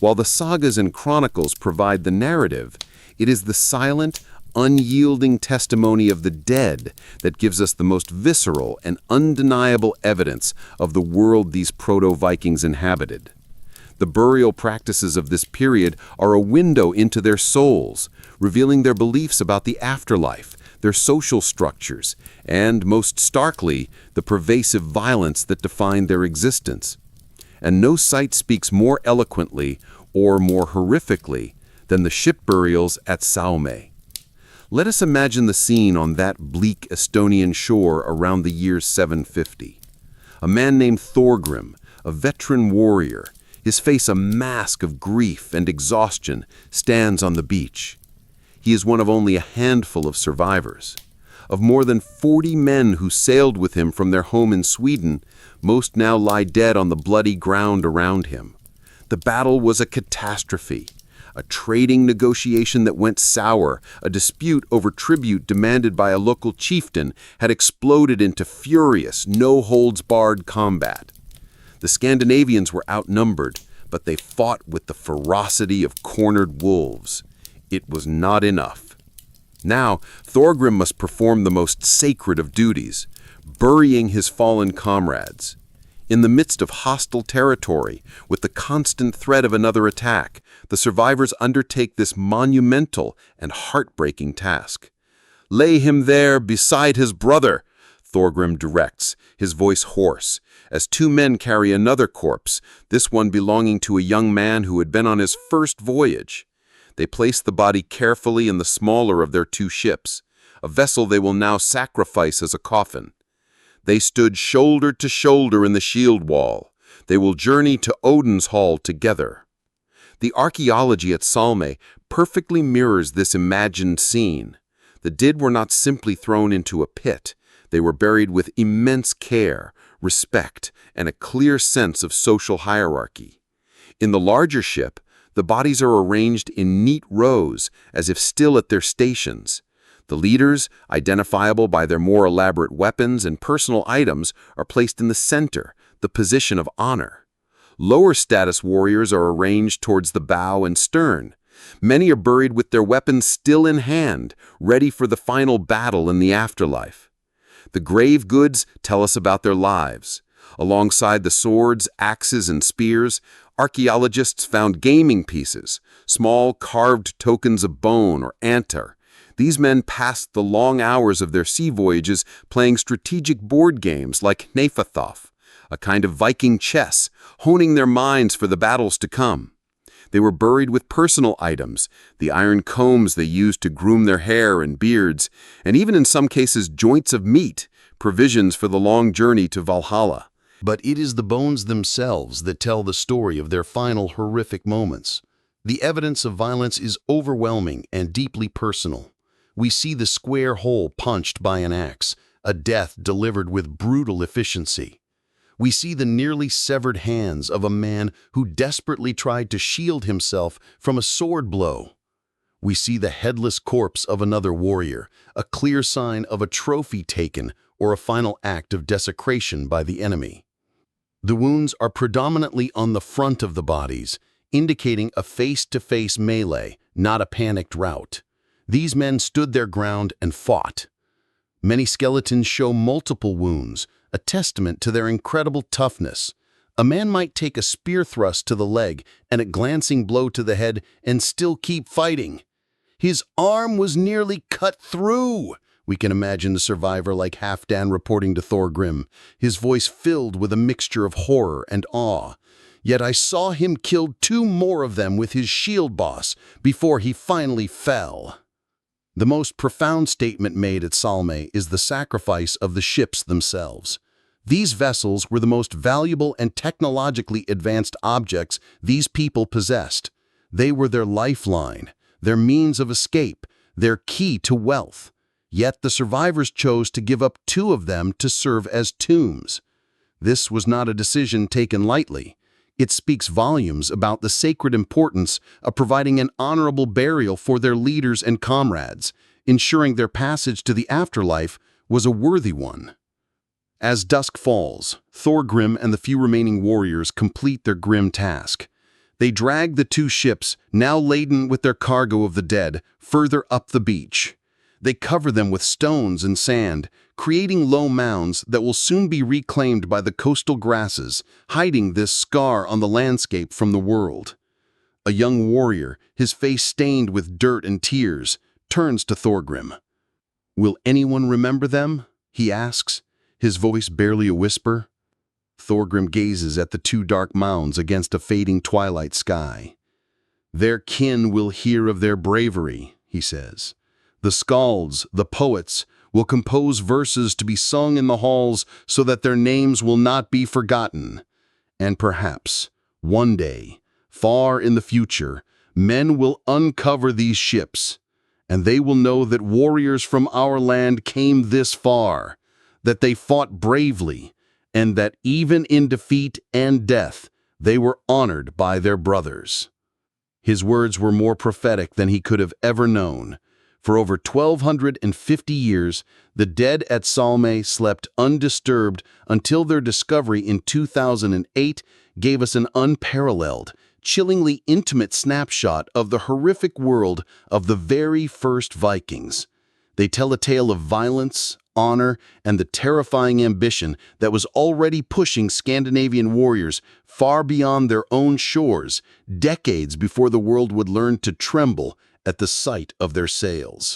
While the sagas and chronicles provide the narrative, it is the silent, unyielding testimony of the dead that gives us the most visceral and undeniable evidence of the world these proto-Vikings inhabited. The burial practices of this period are a window into their souls, revealing their beliefs about the afterlife, their social structures, and, most starkly, the pervasive violence that defined their existence. And no sight speaks more eloquently or more horrifically than the ship burials at Salme. Let us imagine the scene on that bleak Estonian shore around the year 750. A man named Thorgrim, a veteran warrior, his face a mask of grief and exhaustion, stands on the beach. He is one of only a handful of survivors. Of more than 40 men who sailed with him from their home in Sweden, most now lie dead on the bloody ground around him. The battle was a catastrophe. A trading negotiation that went sour, a dispute over tribute demanded by a local chieftain, had exploded into furious, no-holds-barred combat. The Scandinavians were outnumbered, but they fought with the ferocity of cornered wolves. It was not enough. Now, Thorgrim must perform the most sacred of duties, burying his fallen comrades. In the midst of hostile territory, with the constant threat of another attack, the survivors undertake this monumental and heartbreaking task. "Lay him there beside his brother," Thorgrim directs, his voice hoarse, as 2 men carry another corpse, this one belonging to a young man who had been on his first voyage. They place the body carefully in the smaller of their 2 ships, a vessel they will now sacrifice as a coffin. They stood shoulder to shoulder in the shield wall. They will journey to Odin's hall together. The archaeology at Salme perfectly mirrors this imagined scene. The dead were not simply thrown into a pit. They were buried with immense care, respect, and a clear sense of social hierarchy. In the larger ship, the bodies are arranged in neat rows, as if still at their stations. The leaders, identifiable by their more elaborate weapons and personal items, are placed in the center, the position of honor. Lower status warriors are arranged towards the bow and stern. Many are buried with their weapons still in hand, ready for the final battle in the afterlife. The grave goods tell us about their lives. Alongside the swords, axes, and spears, archaeologists found gaming pieces, small carved tokens of bone or antar. These men passed the long hours of their sea voyages playing strategic board games like Hnefathoth, a kind of Viking chess, honing their minds for the battles to come. They were buried with personal items, the iron combs they used to groom their hair and beards, and even in some cases joints of meat, provisions for the long journey to Valhalla. But it is the bones themselves that tell the story of their final horrific moments. The evidence of violence is overwhelming and deeply personal. We see the square hole punched by an axe, a death delivered with brutal efficiency. We see the nearly severed hands of a man who desperately tried to shield himself from a sword blow. We see the headless corpse of another warrior, a clear sign of a trophy taken or a final act of desecration by the enemy. The wounds are predominantly on the front of the bodies, indicating a face-to-face melee, not a panicked rout. These men stood their ground and fought. Many skeletons show multiple wounds, a testament to their incredible toughness. A man might take a spear thrust to the leg and a glancing blow to the head and still keep fighting. His arm was nearly cut through. We can imagine the survivor like Halfdan reporting to Thorgrim, his voice filled with a mixture of horror and awe. Yet I saw him kill 2 more of them with his shield boss before he finally fell. The most profound statement made at Salme is the sacrifice of the ships themselves. These vessels were the most valuable and technologically advanced objects these people possessed. They were their lifeline, their means of escape, their key to wealth. Yet the survivors chose to give up 2 of them to serve as tombs. This was not a decision taken lightly. It speaks volumes about the sacred importance of providing an honorable burial for their leaders and comrades, ensuring their passage to the afterlife was a worthy one. As dusk falls, Thorgrim and the few remaining warriors complete their grim task. They drag the 2 ships, now laden with their cargo of the dead, further up the beach. They cover them with stones and sand, creating low mounds that will soon be reclaimed by the coastal grasses, hiding this scar on the landscape from the world. A young warrior, his face stained with dirt and tears, turns to Thorgrim. "Will anyone remember them?" he asks, his voice barely a whisper. Thorgrim gazes at the 2 dark mounds against a fading twilight sky. "Their kin will hear of their bravery," he says. "The skalds, the poets, will compose verses to be sung in the halls so that their names will not be forgotten. And perhaps, one day, far in the future, men will uncover these ships, and they will know that warriors from our land came this far, that they fought bravely, and that even in defeat and death, they were honored by their brothers." His words were more prophetic than he could have ever known. For over 1,250 years, the dead at Salme slept undisturbed until their discovery in 2008 gave us an unparalleled, chillingly intimate snapshot of the horrific world of the very first Vikings. They tell a tale of violence, honor, and the terrifying ambition that was already pushing Scandinavian warriors far beyond their own shores, decades before the world would learn to tremble at the sight of their sails.